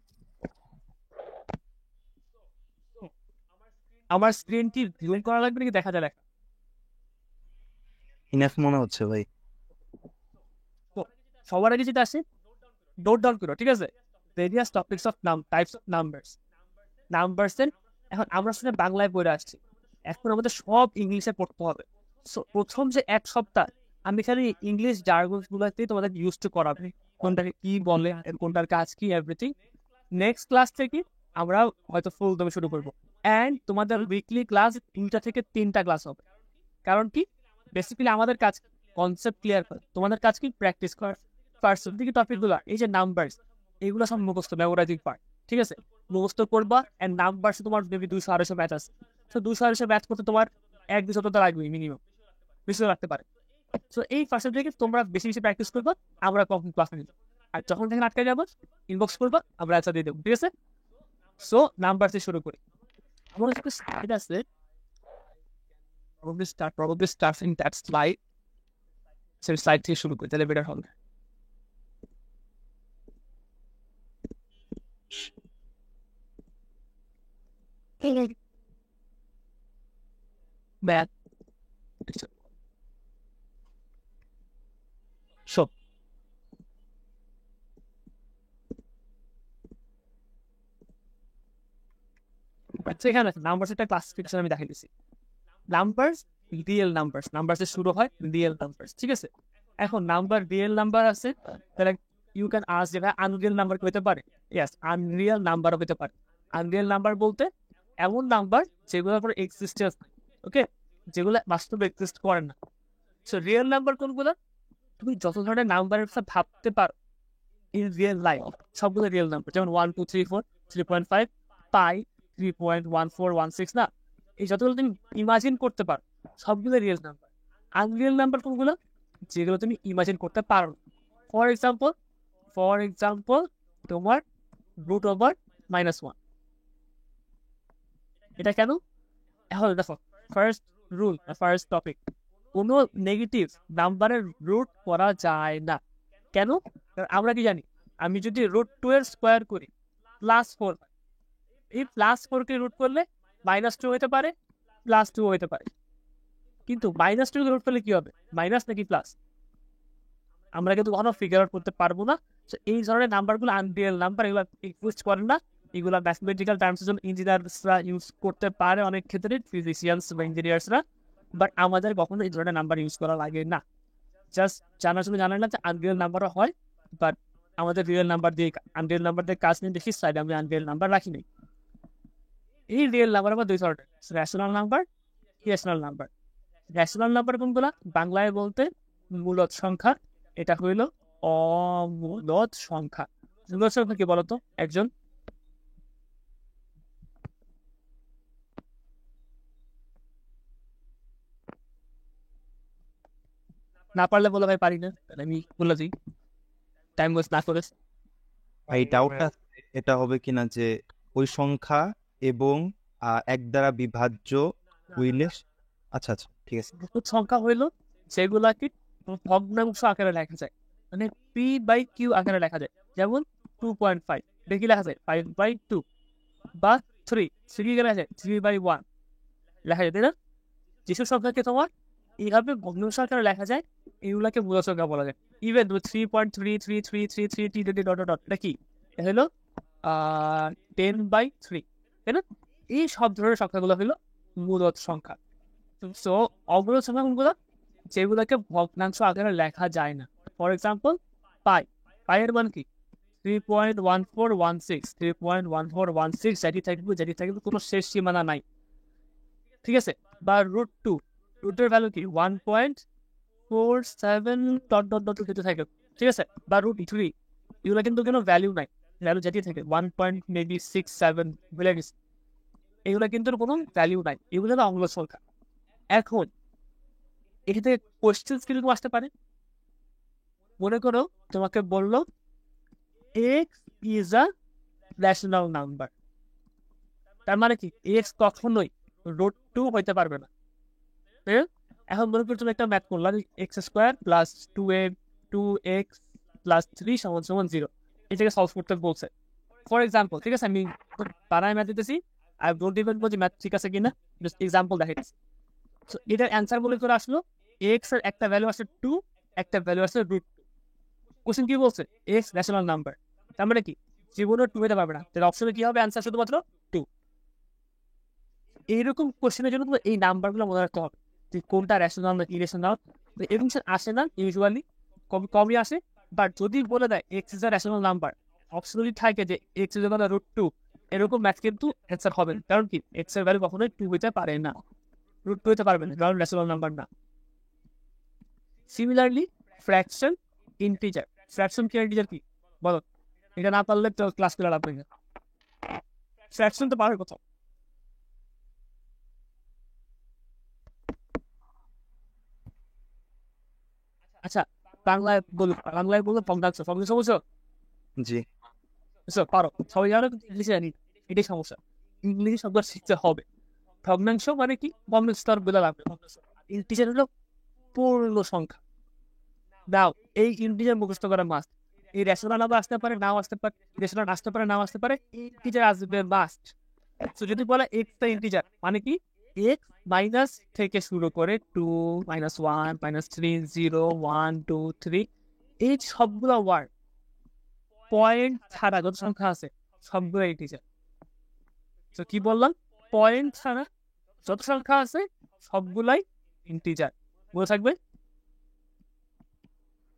আমার স্ক্রিন কি জুম করা লাগবে নাকি দেখা যায় লেখা? ইনাফ মনে হচ্ছে ভাই। সবার আগে যেটা আসে নোট ডাউন করো, ঠিক আছে? Various topics of types of numbers. নাম্বারসের এখন আমরা শুনে বাংলায় পড়ে আসছি, এখন আমাদের সব ইংলিশে পড়তে হবে। সো প্রথম যে এক সপ্তাহ আমি খালি ইংলিশ জার্গনস গুলাতেই তোমাদের ইউজ টু করাবে, কোনটাকে কি বলে, কোনটার কাজ কি, এভরিথিং। নেক্সট ক্লাস থেকে আমরা হয়তো ফুল দমে শুরু করবো, অ্যান্ড তোমাদের উইকলি ক্লাস 2টা থেকে 3টা ক্লাস হবে। কারণ কি, বেসিক্যালি আমাদের কাজ কনসেপ্ট ক্লিয়ার করা, তোমাদের কাজ কি প্র্যাকটিস করা। ফার্স্ট দিকে টপিকগুলো এই যে নাম্বারস, এগুলো সব মুখস্থ মেমোরাইজিং পার্ট, ঠিক আছে? মুখস্থ করবা, অ্যান্ড নাম্বারস তোমার মেবি 200-250 ম্যাচ আছে। তো 200-250 ম্যাচ করতে তোমার 1-2 সপ্তাহ তো লাগবেই মিনিমাম, বেশি লাগতে পারে। সো এই ফার্স্ট থেকে তোমরা বেশি বেশি প্র্যাকটিস করবা, আমরা কখন ক্লাস নিব, আর যখন থেকে আটকে যাবো ইনবক্স করবা, আমরা আচ্ছা দিয়ে দেবো, ঠিক আছে? সো নাম্বার থেকে শুরু করি। আমার একটা স্লাইড আছে, probably starting that slide. সেই স্লাইড থেকে শুরু করি, তাহলে বেটার হবে। Bad. So এখানে নাম্বারস একটা ক্লাসিফিকেশন আমি দেখাই দিচ্ছি। নাম্বারস, রিয়েল নাম্বারস, নাম্বারসের শুরু হয় রিয়েল নাম্বারস, ঠিক আছে? এখন নাম্বার রিয়েল নাম্বার আছে, তাহলে ইউ ক্যান আস্ক যেটা আনরিয়েল নাম্বার হতে পারে। ইয়েস, আনরিয়েল নাম্বারও হতে পারে। আনরিয়েল নাম্বার বলতে এমন নাম্বার যেগুলোর কোনো এক্সিস্টেন্স নেই, ওকে, যেগুলো বাস্তবে এক্সিস্ট করে না। সো রিয়েল নাম্বার কোনগুলো? তুমি যত ধরনের নাম্বারের কথা ভাবতে পারো ইন রিয়েল লাইফ, সবগুলো রিয়েল নাম্বার, যেমন 1 2 3 4 3.5 পাই 3.1416, না, এই যতগুলো তুমি ইমাজিন করতে পারো সবগুলো রিয়েল নাম্বার। আনরিয়েল নাম্বার কোনগুলো? যেগুলো তুমি ইমাজিন করতে পারো। ফর এক্সাম্পল তোমার √/-1, এটা কেন? এখন দেখো, ফার্স্ট রুল, ফার্স্ট টপিক, কোনো নেগেটিভ নাম্বারের রুট করা যায় না। কেন? কারণ আমরা কি জানি, আমি যদি √2 এর স্কোয়ার করি +4, এই +4কে রুট করলে -2 হতে পারে, +2 হতে পারে। কিন্তু -2 কে রুট করলে কি হবে, মাইনাস নাকি প্লাস? আমরা কিন্তু কখনো ফিগার আউট করতে পারবো না। এই ধরনের নাম্বারগুলো আনরিয়েল নাম্বার, এগুলো এক্সিস্ট করে না। এগুলো ম্যাথমেটিক্যাল টার্মসের জন্য ইঞ্জিনিয়ার্সরা ইউজ করতে পারে অনেক ক্ষেত্রে, ফিজিশিয়ানস বা ইঞ্জিনিয়ার্সরা, বাট আমাদের কখনো এই ধরনের নাম্বার ইউজ করা লাগে না। জাস্ট জানার জন্য জানার না যে আনরিয়েল নাম্বারও হয়, বাট আমাদের রিয়েল নাম্বার দিয়ে, আনরিয়েল নাম্বার দিয়ে কাজ নিয়ে দেখি সাইডে আমি আনরিয়েল নাম্বার রাখিনি। এই রিয়েল নাম্বার আবার 2 ধরনের, rational number, irrational number. Rational number কোনগুলো? বাংলায় বলতে মূলদ সংখ্যা, এটা হইল অমূলদ সংখ্যা। মূলদ সংখ্যা কি বলতো একজন? না পারলে বলো ভাই পারি না, তাহলে আমি বলে দিই টাইম ওয়েস্ট না করে। ভাই ডাউটটা এটা হবে কিনা যে ওই সংখ্যা এবং এক দ্বারা বিভাজ্য হইলে। আচ্ছা আচ্ছা, ঠিক আছে। মূল সংখ্যা হইলো যেগুলাকে ভগ্নাংশ আকারে লেখা যায়, মানে p/q আকারে লেখা যায়। যেমন 2.5 দেখি লেখা যায় 5/2, বা 3 লেখা যায় 3/1 লেখা যায়, তাই না? যেসব সংখ্যাকে তোমার এইভাবে ভগ্নাংশ আকারে লেখা যায় এগুলাকে মূল সংখ্যা বলা যায়। ইভেন 3.33333 ডট ডট এটা কি? এটা হলো 10/3, তাই না? এই সব ধরনের সংখ্যাগুলো হলো মূলদ সংখ্যা। সো অমূলদ সংখ্যা কোনগুলো? যেগুলোকে ভগ্নাংশ আকারে লেখা যায় না। ফর এক্সাম্পল পাইয়ের মান কি? 3.1416 যেটি থাকবে কোনো শেষ সীমানা নাই, ঠিক আছে? বা √2, রুটের ভ্যালু কি 1.47 ডট ডট ডট যেতে থাকে, ঠিক আছে? বা √3, এগুলো কিন্তু কোনো ভ্যালু নাই, ভ্যালু যেটি থাকে 1.67 ভুলে গেছি, এগুলো কিন্তু কোনো ভ্যালু নাই, এগুলো হলো অমূলদ সংখ্যা। এখন এটি থেকে কোয়েশ্চেন কিরকম আসতে পারে? মনে করো তোমাকে বললো x is a rational number, তার মানে কি x কখনোই √2 হইতে পারবে না, তাই না? এখন মনে করো তুমি একটা ম্যাথ করলাম, x² প্লাস 2x প্লাস 3 সমান সমান 0, এটাকে সলভ করতে বলছে ফর এক্সাম্পল, ঠিক আছে? আমি বানায় ম্যাথ দিতেছি, আই ডোন্ট ইভেন নো যে ম্যাথ ঠিক আছে কিনা, জাস্ট এক্সাম্পল দেখাইতেছি। সো এটার অ্যান্সার বলে করে আসলো x এর একটা ভ্যালু আছে 2, একটা ভ্যালু আছে √2। কোশ্চেন কি বলছে? x রেশনাল নাম্বার, তার মানে কি জীবনে 2 হতে পারবে না, তাহলে অপশনে কি হবে অ্যান্সার? শুধুমাত্র 2। এইরকম কোশ্চেনের জন্য তোমার এই নাম্বারগুলো মনে রাখতে হবে যে কোনটা রেশনাল না ইরেশনাল। এরকম আসে না ইউজুয়ালি, কমই আসে, বাট যদি বলে দেয় x is a rational number, option যদি থাকে যে এক্স ইজ √2, এরকম ম্যাথ কিন্তু অ্যান্সার হবে না। কারণ কি এক্স এর ভ্যালু কখনোই 2 হইতে পারে না, √2 হইতে পারবে না, কারণ রেশনাল নাম্বার না। Similarly fraction, integer. ফ্র্যাকশন কি ইন্টিজার কি বলো? এটা না পারলে তো ক্লাস করে লাভ নেই। ফ্র্যাকশন তো পারার কথা। আচ্ছা, বাংলায় বলবো ভগ্নাংশ। ভগ্নাংশ বুঝছো? জি। বুঝছো পারো, সবাই জানো, কিন্তু ইংলিশে জানি না। এটাই সমস্যা, ইংলিশে শব্দ শিখতে হবে। ভগ্নাংশ মানে কি? ভগ্নাংশ তার বোঝা লাগবে। ইন্টিজার হলো পূর্ণ সংখ্যা। নাও এই ইন্টিজার মুখস্থ করা মাস্ট। এই রেশনাল নাম্বার আসতে পারে, নাও আসতে পারে, রেশনাল আসতে পারে, নাও আসতে পারে, ইন্টিজার আসবে মাস্ট। তো যদি বলে এক্স টা ইন্টিজার, মানে কি এক্স মাইনাস থেকে শুরু করে 2, -1, -3, 0, 1, 2, 3, এই সবগুলো ওয়ার্ড পয়েন্ট ছাড়া যত সংখ্যা আছে সবগুলো ইন্টিজার। তো কি বললাম? পয়েন্ট ছাড়া যত সংখ্যা আছে সবগুলাই ইন্টিজার। মনে থাকবে?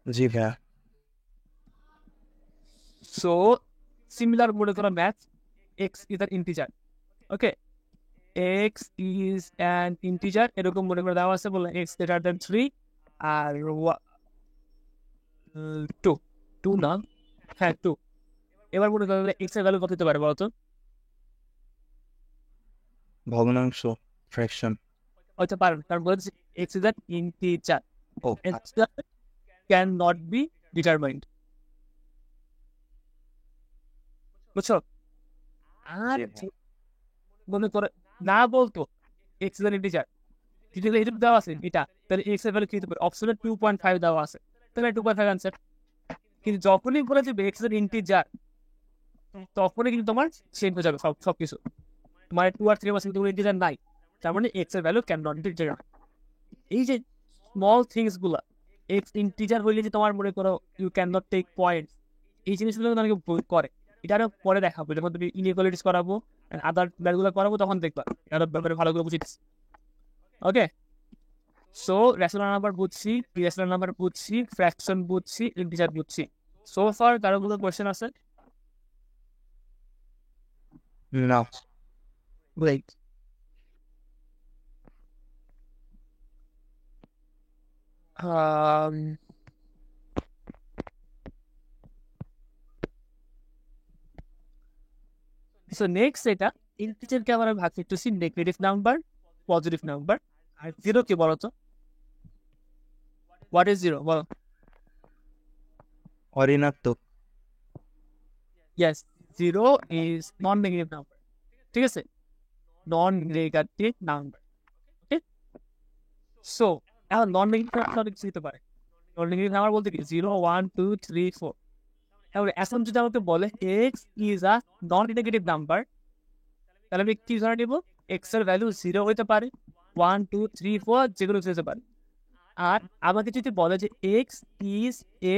জি ভাইয়া। সো সিমিলার মনে করা math, x is an integer, okay? X is an integer এরকম মনে করে দেওয়া আছে, বলে এক্স গ্রেটার দ্যান 3 আর 2, 2 না, হ্যাঁ 2। এবার মনে করো এক্স এর ভ্যালু কত হতে পারে বলতো? ভগ্নাংশ, ফ্র্যাকশন। হইতে পারে না, কারণ বলেছে এক্স ইজ অ্যান ইন্টিজার, ও ক্যান নট বি ডিটারমাইন্ড। বুঝছো? আর জি। মনে করে না বলতো এক্স ইজ অ্যান ইন্টিজার, যদি এটা দেওয়া আছে এটা, তাহলে এক্স এর ভ্যালু কি হতে পারে? অপশনে 2.5 দেওয়া আছে, তাহলে 2.5 আনসার। কিন্তু যখনই বলে যে এক্স এর ইন্টিজার, তখনই কিন্তু তোমার চেঞ্জ হয়ে যাবে সবকিছু। তোমার 2 আর 3 মাসে তোমার ইন্টিজার নাই, তার মানে এক্স এর value can not be determined. এই যে স্মল থিংস গুলা, এক্স ইন্টিজার হইলে যে তোমার মনে করো you can not take points, এই জিনিসগুলো কিন্তু অনেকে ভুল করে। এটা আরো পরে দেখাবো, যখন তুমি ইনইকুয়ালিটিস করাবো, আদার ম্যাথগুলো করাবো, তখন দেখবা এটার ব্যাপারে ভালো করে বুঝিস। ওকে, সো রেশনাল নাম্বার বুঝছি, ইরেশনাল নাম্বার বুঝছি, ফ্র্যাকশন বুঝছি, ইন্টিজার বুঝছি। সো ফার কারো কোনো কোয়েশ্চেন আছে? না। গ্রেট। সো নেক্সট এটা ইন্টিজারকে আমরা ভাগ করতেছি নেগেটিভ নাম্বার, পজিটিভ নাম্বার, আর জিরো কি বলতো? হোয়াট ইজ জিরো বলো? অঋণাত্মক। Yes, zero is non negative number, ঠিক আছে, non negative number. Okay, so এখন নন নেগেটিভ নাম্বার কিছু হতে পারে। নন নেগেটিভ নাম্বার বলতে কি 0 1 2 3 4। তাহলে এখন যদি আমাকে বলে x is a non negative number, তাহলে আমি কি ধরে নিব, এক্স এর ভ্যালু 0 হতে পারে, 1 2 3 4 যেগুলো হতে পারে। আর আমাকে যদি বলে যে x is A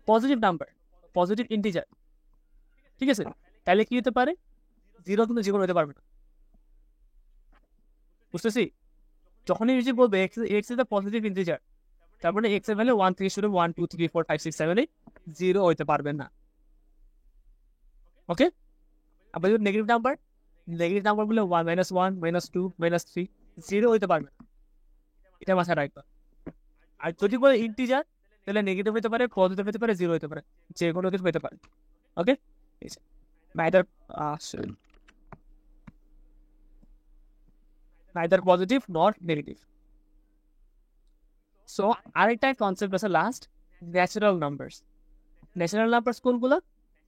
positive number, positive integer, ঠিক আছে, তাহলে কি হতে পারে, 0 কিন্তু জীবন হতে পারবে না। বুঝতেছি, যখনই যদি বলবে x x is a positive integer, তার মানে এক্স এর ভ্যালু 1 থেকে শুরু 1 2 3 4 5 6 7 8, 0 হইতে পারবে না। ওকে, আবার যদি নেগেটিভ নাম্বার বলে 1 -1 -2 -3, 0 হইতে পারবে না, এটা মাথায় রাখবা। আর যদি বলে ইন্টিজার, তাহলে নেগেটিভ হতে পারে, পজিটিভ হতে পারে, 0 হতে পারে, যে কোনো কিছু হতে পারে। ওকে, neither positive nor negative. So আরেকটা কনসেপ্ট আছে last, natural numbers. Natural numbers কোনগুলো?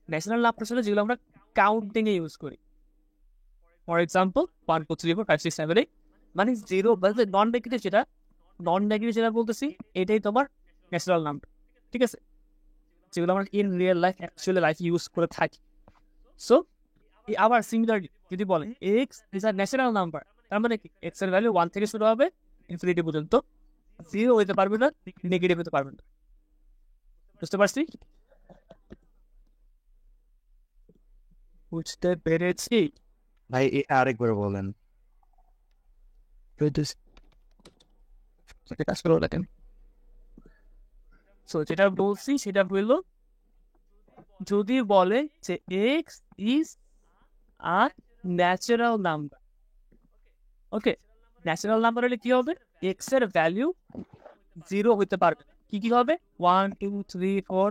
ন্যাচারাল নাম্বারস হলো যেগুলো আমরা কাউন্টিং এ ইউজ করি। ফর এক্সাম্পল 1 2 3 4 5 6 7 8, মানে 0 বলতে নন নেগেটিভ, যেটা বলতেছি এটাই তোমার ন্যাচারাল নাম্বার, ঠিক আছে, যেগুলো আমরা in real life actually life use করে থাকি। সো আবার সিমিলারলি যদি বলে x is a natural number, তার মানে কি এক্স এর ভ্যালু 1 থেকে শুরু হবে ইনফিনিটি পর্যন্ত, 0 হতে পারবে না, নেগেটিভ হতে পারবে না। বুঝতে পারছি? বুঝতে পেরেছি। ভাই আরেকবার বলেন। সো যেটা বলছি সেটা হইল, যদি বলে যে x is a natural number, okay, natural number হলে কি হবে, এক্স এর ভ্যালু 0 হইতে পারবে, কি হবে 1 2 3 4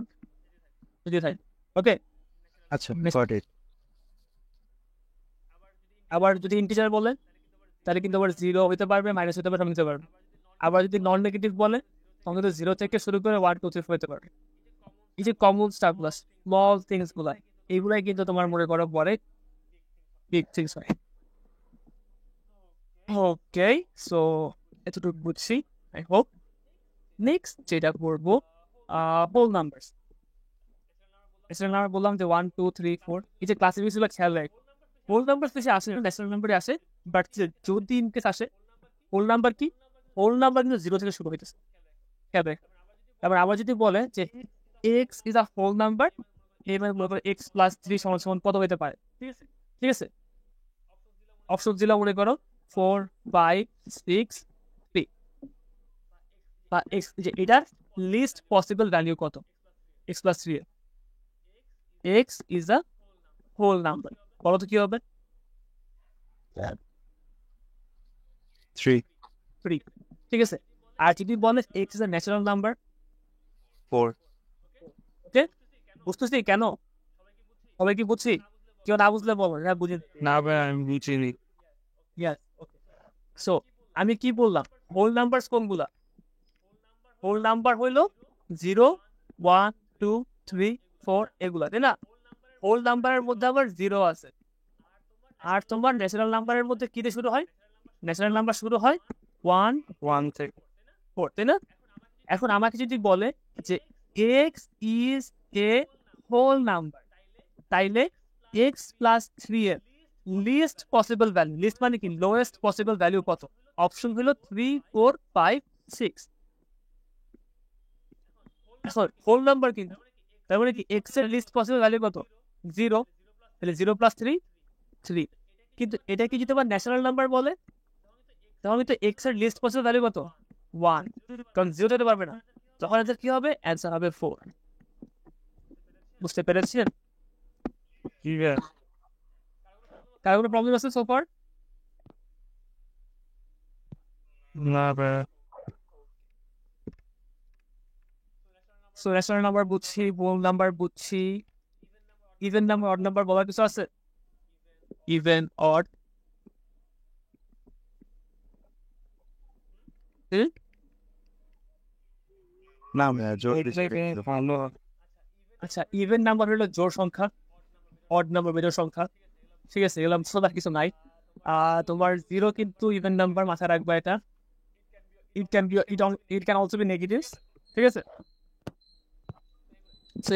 যদি থাকে। ওকে, আচ্ছা, গট ইট। আবার যদি ইন্টিজার বলে, তাহলে কিন্তু আবার 0 হইতে পারবে, মাইনাস হতে পারবে, হতে পারবে। আবার যদি নন নেগেটিভ বলে, তখন কিন্তু 0 থেকে শুরু করে 1 2 3 4 হতে পারবে। এই যে কমন স্টাফগুলো, স্মল থিংস গুলা, এইগুলাই কিন্তু তোমার মনে করো পরে বিগ থিংস হয়। ওকে, সো এতটুকু বুঝছি, আই হোপ। নেক্সট যেটা করবো হোল নাম্বারস। ন্যাচারাল নাম্বার বললাম যে 1 2 3 4, এই যে ক্লাসিফিকেশন খেয়াল রাখো, হোল নাম্বার বেশি আসে না, ন্যাচারাল নাম্বারে আসে, বাট যদি ইন কেস আসে, হোল নাম্বার কি, হোল নাম্বার কিন্তু 0 থেকে শুরু হইতেছে, খেয়াল রাখো। তারপর আবার যদি বলে যে x is a whole number, এবার মনে করো এক্স প্লাস 3 সমান সমান কত হতে পারে, ঠিক আছে, অপশন দিলা মনে করো 4 5 6 3, বা এক্স, যে এটার লিস্ট পসিবল ভ্যালু কত, এক্স প্লাস 3 এর, x is a whole number, বলো তো কি হবে, 3 3, ঠিক আছে। আর যদি বলে x is a natural number, 4 ওকে, বুঝতেছি কেন, সবাই কি বুঝছি, কেউ না বুঝলে বলো, হ্যাঁ বুঝি। না ভাই আমি বুঝিনি। Yes. সো আমি কি বললাম, হোল নাম্বার কোনগুলা, হোল নাম্বার হইলো 0 1 2 3 4 এগুলা, তাই না? হোল নাম্বারের মধ্যে আবার 0 আছে। আর তোমার ন্যাচারাল নাম্বারের মধ্যে কি দিয়ে শুরু হয়, ন্যাচারাল নাম্বার শুরু হয় 1 1 থেকে 4, তাই না? এখন আমাকে যদি বলে যে x is a whole number, তাইলে এক্স প্লাস 3 এর লিস্ট পসিবল ভ্যালু, লিস্ট মানে কি লোয়েস্ট পসিবল ভ্যালু কত, অপশন হলো 3 4 5 6। এখন হোল নাম্বার কিন্তু, তার মানে কি এক্স এর লিস্ট পসিবল ভ্যালু কত, 0, তাহলে 0 প্লাস 3 3। কিন্তু এটা কি যদি আবার ন্যাচারাল নাম্বার বলে, তাহলে তো এক্স এর লিস্ট পসিবল ভ্যালু কত 1, কারণ 0 দিতে পারবে না, তখন এদের কি হবে, অ্যান্সার হবে 4। বুঝতে পেরেছেন? ঠিক আছে। কার কোনো প্রবলেম আছে সো ফার? না ভাই সো ন্যাচারাল নাম্বার বুঝছি, হোল নাম্বার বুঝছি, ইভেন নাম্বার অড নাম্বার বলার কিছু আছে, ইভেন অড, না জোর ভালো। আচ্ছা, ইভেন নাম্বার হলো জোড় সংখ্যা, অড নাম্বার বেজোড় সংখ্যা, ঠিক আছে, এগুলো সোজা কিছু নাই। তোমার জিরো কিন্তু ইভেন নাম্বার, মাথায় রাখবা এটা। It can also be negative, ঠিক আছে। সো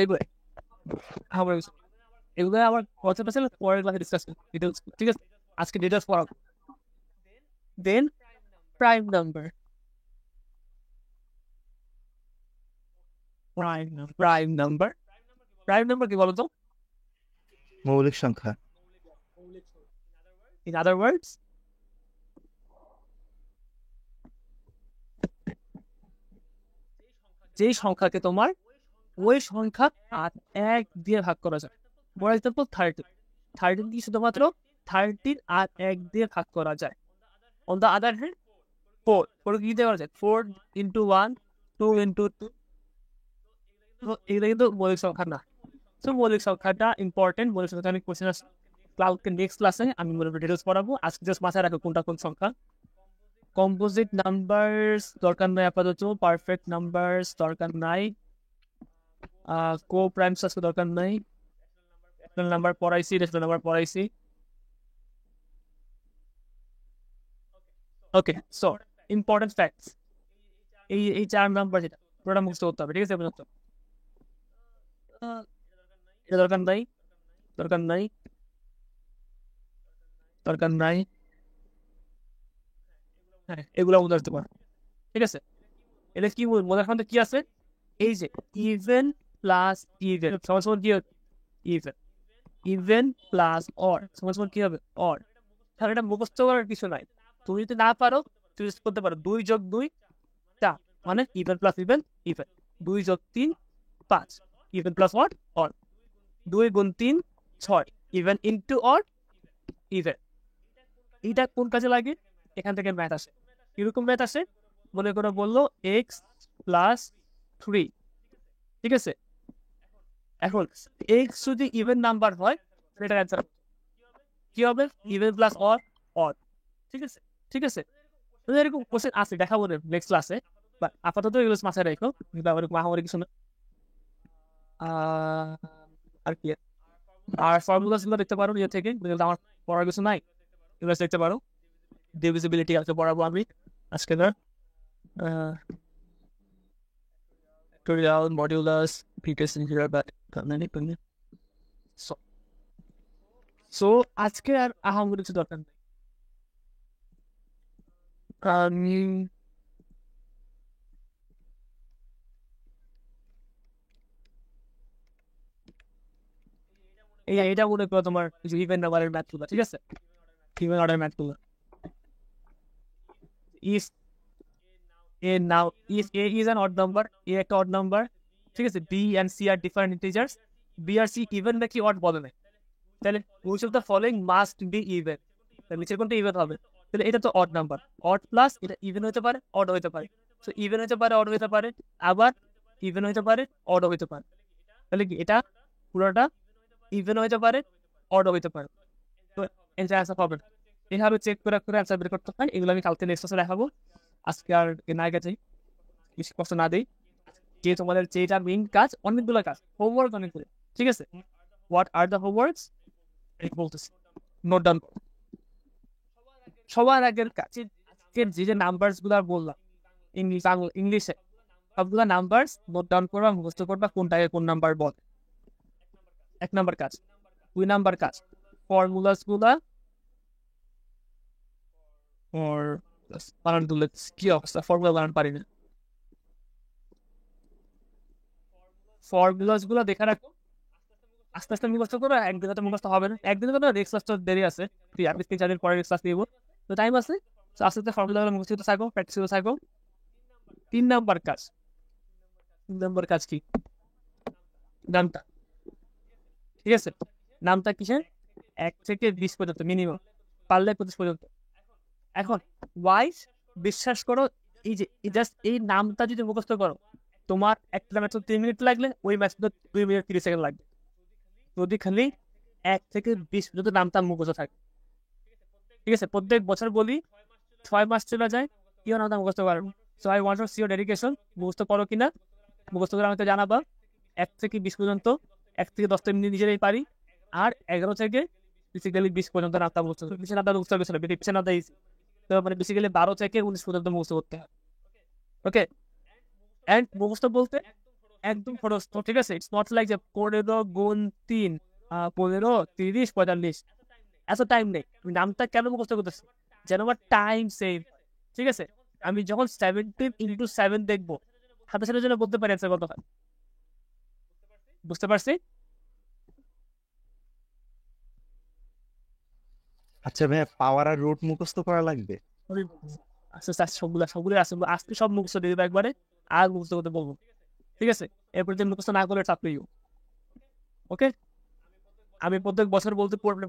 এগুলো আমার কনসেপ্ট আছে, পরের ক্লাসে ডিসকাস ডিটেলস, ঠিক আছে। আজকে ডিটেলস পড়াবো। Then prime number, prime number কি বলতো? মৌলিক সংখ্যা। ইন আদার ওয়ার্ডস, যেই সংখ্যাকে তোমার ওই সংখ্যা আর 1 দিয়ে ভাগ করা যায়। ফর এক্সাম্পল 13 কি শুধুমাত্র 13 আর 1 দিয়ে ভাগ করা যায়। অন দ্য আদার হ্যান্ড 4 কি দিয়ে করা যায়? 4 into 1, 2 into 2। তো এগুলো কিন্তু মৌলিক সংখ্যা না। সো মৌলিক সংখ্যাটা ইম্পর্টেন্ট। মৌলিক সংখ্যা অনেক কোশ্চেন আছে, নেক্সট ক্লাসে আমি মনে ডিটেলস পড়াবো। আজকে জাস্ট মাথায় রাখো কোনটা কোন সংখ্যা। কম্পোজিট নাম্বারস দরকার নাই আপাতত, পারফেক্ট নাম্বারস দরকার নাই, কো প্রাইমস আজকে দরকার নাই, রেশনাল নাম্বার পড়াইছি। ওকে, সো ইম্পর্টেন্ট ফ্যাক্টস, এই 4 নাম্বার যেটা পুরোটা মুখস্থ করতে হবে, ঠিক আছে? এটা দরকার নাই। হ্যাঁ, এগুলো মনে রাখতে পারো, ঠিক আছে। এটা কি মজার মধ্যে কি আছে? এই যে ইভেন প্লাস ইভেন সমান কি হবে? ইভেন প্লাস অর সমান কি হবে? অর। তাহলে এটা মুখস্থ করার কিছু নাই। তুমি যদি না পারো চুজ করতে পারো 2 যোগ 2 4, মানে ইভেন প্লাস ইভেন 2 যোগ 3 5, ইভেন প্লাস অর 2 গুণ 3 6, ইভেন ইনটু অর ইভেন। এইটা কোন কাজে লাগে? এখান থেকে ম্যাথ আসে। কিরকম ম্যাথ আসে? মনে করে বললো এক্স প্লাস 3, ঠিক আছে। এখন এক্স যদি ইভেন নাম্বার হয় এটার অ্যান্সার কি হবে? ইভেন প্লাস অর, ঠিক আছে। তো এরকম কোশ্চেন আছে, দেখাবো নেক্সট ক্লাসে। বাট আপাতত এগুলো মাথায় রেখো, মহামারী কিছু না। আর কি, আর ফর্মুলাস গুলো দেখতে পারো নিজে থেকে, আমার পড়ার কিছু নাই, এগুলো দেখতে পারো। ডিভিজিবিলিটি আছে পড়াবো আমি আজকে। না ফ্যাক্টোরিয়াল, মডিউলাস, ফিটাস ইন্টিগ্রাল, বাট সো আজকে আর আহামরি কিছু দরকার নেই। আমি এটা মনে করো তোমার ইভেন নাম্বারের ম্যাথ গুলো, ঠিক আছে, ইভেন অর্ডার ম্যাথ গুলো। if A is an odd number, A একটা odd number, ঠিক আছে, B and C are different integers, B R C even নাকি odd বলে নাই, তাহলে which of the following must be even? তাহলে নিচের কোনটা ইভেন হবে? তাহলে এটা তো odd number, odd প্লাস এটা ইভেন হতে পারে, odd হতে পারে। সো ইভেন হতে পারে, odd হতে পারে, আবার ইভেন হতে পারে, odd হতে পারে। তাহলে কি এটা পুরোটা ইভেন হতে পারে, odd হতে পারে। তো এর অ্যান্সার হবে না। এইভাবে চেক করে অ্যান্সার বের করতে হয়। এগুলো আমি কালকে নেক্সট ক্লাসে দেখাবো। আজকে আর নায়িকা চাই বেশি কষ্ট না দিই, যে তোমাদের যেটা মেইন কাজ, অনেকগুলো কাজ, হোমওয়ার্ক অনেকগুলো, ঠিক আছে। হোয়াট আর দ্য হোমওয়ার্কস বলতেছি, নোট ডাউন। সবার আগের কাজ যে নাম্বারস গুলা বললাম ইংলিশে, সবগুলা নাম্বারস নোট ডাউন করবা, মুখস্থ করবা কোনটাকে কোন নাম্বার বল। 1 নাম্বার কাজ। 2 নাম্বার কাজ, ফর্মুলাস গুলা বানান তুলে কি অবস্থা, ফর্মুলা বানান পারি না। ফর্মুলাস গুলো দেখে রাখো, আস্তে আস্তে মুখস্থ করো। একদিনে তো মুখস্থ হবে না, একদিনে তো নেক্সট ক্লাস তো দেরি আছে, আপনি 3-4 দিন পরে নেক্সট ক্লাস নিব, তো টাইম আছে। তো আস্তে আস্তে ফর্মুলা গুলো মুখস্থ থাকো, প্র্যাকটিস করতে থাকো। 3 নাম্বার কাজ কি? নামটা, ঠিক আছে। নামটা কিসের? 1 থেকে 20 পর্যন্ত মিনিমাম, পারলে 25 পর্যন্ত। এখন ওয়াইজ বিশ্বাস করো, এই যে জাস্ট এই নামটা যদি মুখস্থ করো, তোমার একটা ম্যাচ 3 মিনিট লাগলে ওই ম্যাচ 2 মিনিট 30 সেকেন্ড লাগবে, যদি খালি 1 থেকে 20 পর্যন্ত নামটা মুখস্থ থাকে, ঠিক আছে। প্রত্যেক বছর বলি 6 মাস চলে যায়, কেউ নামটা মুখস্থ পারবে। So I want to C your dedication. মুখস্থ করো কিনা, মুখস্থ করে আমাকে জানাবা। 1 থেকে 20 পর্যন্ত, 1 থেকে 10 মিনিট নিজেরাই পারি, আর 11 থেকে বেসিক্যালি 20 পর্যন্ত নামতা মুখস্থ, পিছনে নামতা মুখস্থ হবে না, পিছনে নামতা ইজি। তো মানে বেসিক্যালি 12 থেকে 19 পর্যন্ত মুখস্থ করতে হয়। ওকে, এন্ড মুখস্থ বলতে একদম খরচ, ঠিক আছে? ইটস নট লাইক যে 15 গুণ 3, 15, 30, 45, এত টাইম নেই। আমি নামটা কেন মুখস্থ করতেছি? যেন আমার টাইম সেভ, ঠিক আছে? আমি যখন 17 × 7 দেখবো, সাথে সাথে যেন বলতে পারি অ্যান্সার কত হয়। বুঝতে পারছি? আচ্ছা ভাইয়া, পাওয়ার আর রুট মুখস্থ করা লাগবে? আস্তে আস্তে সবগুলো আসলে আজকে সব মুখস্থ দিয়ে দেবো একবারে, আর মুখস্থ করতে বলবো, ঠিক আছে? এরপর যে মুখস্থ না করলে চাপলেই। ওকে, আমি প্রত্যেক বছর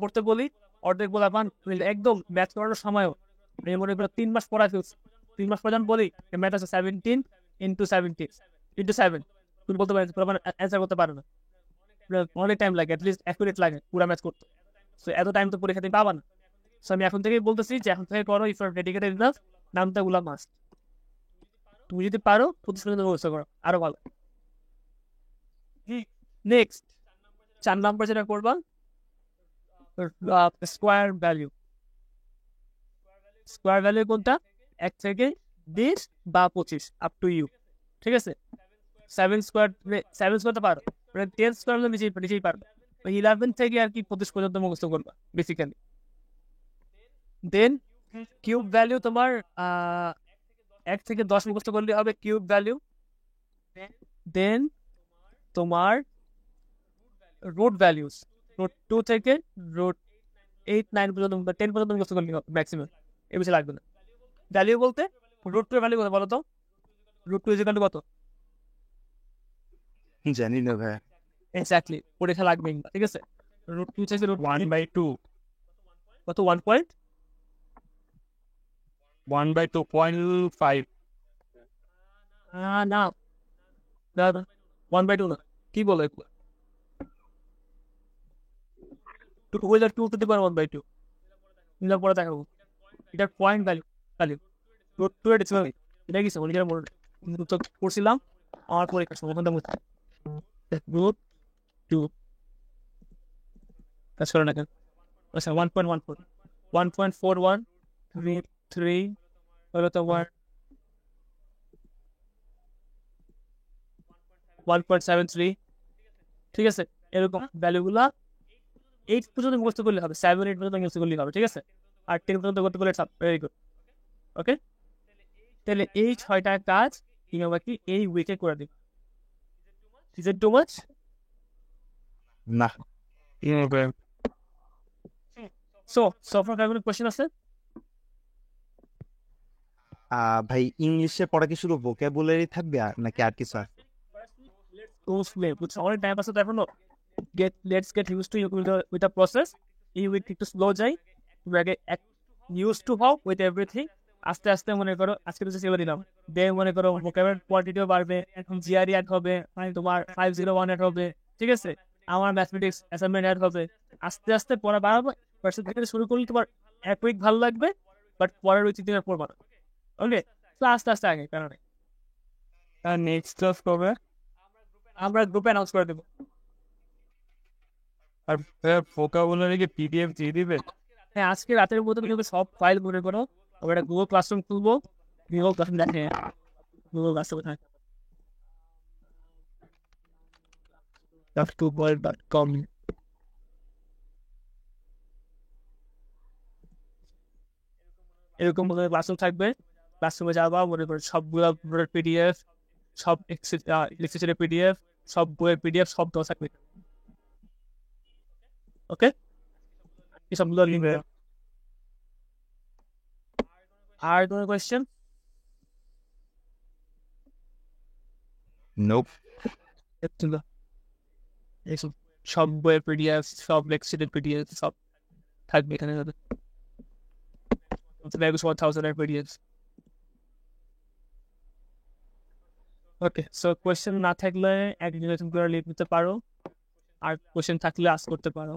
পড়তে বলি, অর্ধেক বলা পান একদম ম্যাথ করানোর সময়ও আমি মনে করি 3 মাস পড়া ফেলছি। 3 মাস পর যখন বলি ম্যাথ আছে 17 × 17 × 7, তুমি বলতে পারো অ্যান্সার করতে পারো না, অনেক টাইম লাগে, অ্যাটলিস্ট 1 মিনিট লাগে পুরো ম্যাথ করতে। সো এত টাইম তো পরীক্ষা তুমি পাবা না। সো আমি এখন থেকেই বলতেছি যে এখন থেকে করো, if you are dedicated enough, নামটা গুলা মাস্ট। তুমি যদি পারো 25 মিনিট মুখস্থ করো, আরো ভালো। নেক্সট 4 নাম্বার যেটা করবা, স্কোয়ার ভ্যালু। স্কোয়ার ভ্যালু কোনটা? 1 থেকে 20 বা 25, আপ টু ইউ, ঠিক আছে? 7 স্কোয়ার, 7 স্কোয়ার তো পারো, 10 স্কোয়ার হলে নিচেই পারবে। 11 থেকে আর কি 25 পর্যন্ত মুখস্থ করবা বেসিক্যালি। দেন কিউব ভ্যালু তোমার 1 থেকে 10 মুখস্থ করলে হবে কিউব ভ্যালু। দেন তোমার রুট ভ্যালুস, রুট 2 থেকে রুট 8, 9 পর্যন্ত বা 10 পর্যন্ত মুখস্থ করলে হবে ম্যাক্সিমাম, এর বেশি লাগবে না। ভ্যালু বলতে রুট 2 এর ভ্যালু কত বলো তো? রুট 2 ইকুয়াল টু কত? জানি না ভাইয়া। এক্স্যাক্টলি, পরীক্ষা লাগবে না, ঠিক আছে? রুট 2 থেকে রুট 1/2, কত? 1 পয়েন্ট 1/2.5. না না, 1/2 না, কি বলো এগুলো? 2 টু দি পাওয়ার 1/2 নিলে পরে দেখাবো। এটার পয়েন্ট ভ্যালু রুট 2 এর ডেসিমাল, এটা কি নিজের মনে তো পড়ছিলাম আমার পরীক্ষার সময়, ওখান থেকে রুট 2 কাজ করে না কেন? আচ্ছা 1.14, 1.4133 হলো তোমার 1.73, ঠিক আছে? এরকম ভ্যালুগুলা 8 পর্যন্ত মুখস্থ করলে হবে, 7, 8 পর্যন্ত মুখস্থ করলে হবে, ঠিক আছে? আর 10 পর্যন্ত করতে পারলে ভেরি গুড। ওকে, তাহলে এই 6টা কাজ বাকি এই উইকে করে দিবে। Is it too much? না। Okay. সো ফর কোনো কোশ্চেন আছে? ভাই, ইংলিশে পড়া কি শুধু ভোকাবুলারি থাকবে নাকি আর কিছু আছে? অনেক টাইম আছে তো এখনো। Let's get use two with the process. এই উইক একটু স্লো যাই, তুমি আগে ইউজ টু হও উইথ এভরিথিং। আস্তে আস্তে মনে করো আজকে তো সিলেবাস দিলাম, দে মনে করো ভোকাবুলারি কোয়ান্টিটিও বাড়বে, এখন জিআরই অ্যাড হবে, তোমার 501 অ্যাড হবে, ঠিক আছে? আমার ম্যাথমেটিক্স অ্যাসাইনমেন্ট অ্যাড হবে। আস্তে আস্তে পড়া বাড়াবো। ফার্স্ট থেকে শুরু করলে তোমার 1 উইক ভালো লাগবে, বাট পরের উইক তুমি আর পড়বা না। ওকে, তো আস্তে আস্তে আগে, কারণ আর নেক্সট ক্লাস কবে? আমরা গ্রুপে অ্যানাউন্স করে দেবো। আর ভোকাবুলারি কি পিডিএফ দিয়ে দিবে? হ্যাঁ, আজকে রাতের মধ্যে তুমি সব ফাইল মনে করো, আমরা একটা গুগল ক্লাসরুম খুলবো। গুগল ক্লাসরুম দেখে, গুগল ক্লাসরুম কোথায়? .com এরকম মনে ক্লাসরুম থাকবে। ক্লাসরুমে যাবা, মনে করো সবগুলো পিডিএফ, সব লিখেছে পিডিএফ, সব বইয়ের পিডিএফ সব দেওয়া থাকবে। ওকে, এই সবগুলো লিঙ্ক। আর কোনো কোয়েশ্চেন? নোপ। সব বইয়ের পিডিএফ, সব লেকচারের পিডিএফ সব থাকবে এখানে। 1000 এর পিডিএফ। ওকে, সো কোয়েশ্চেন না থাকলে একদিন করে লিভ নিতে পারো, আর কোয়েশ্চেন থাকলে আস্ক করতে পারো।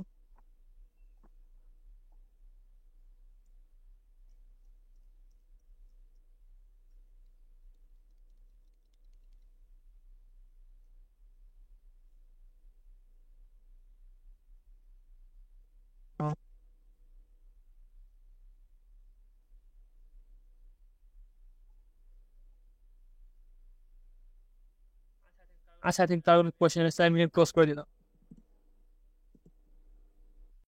আচ্ছা, I think তাহলে কোয়েশ্চেন ক্লোজ করে দিলাম।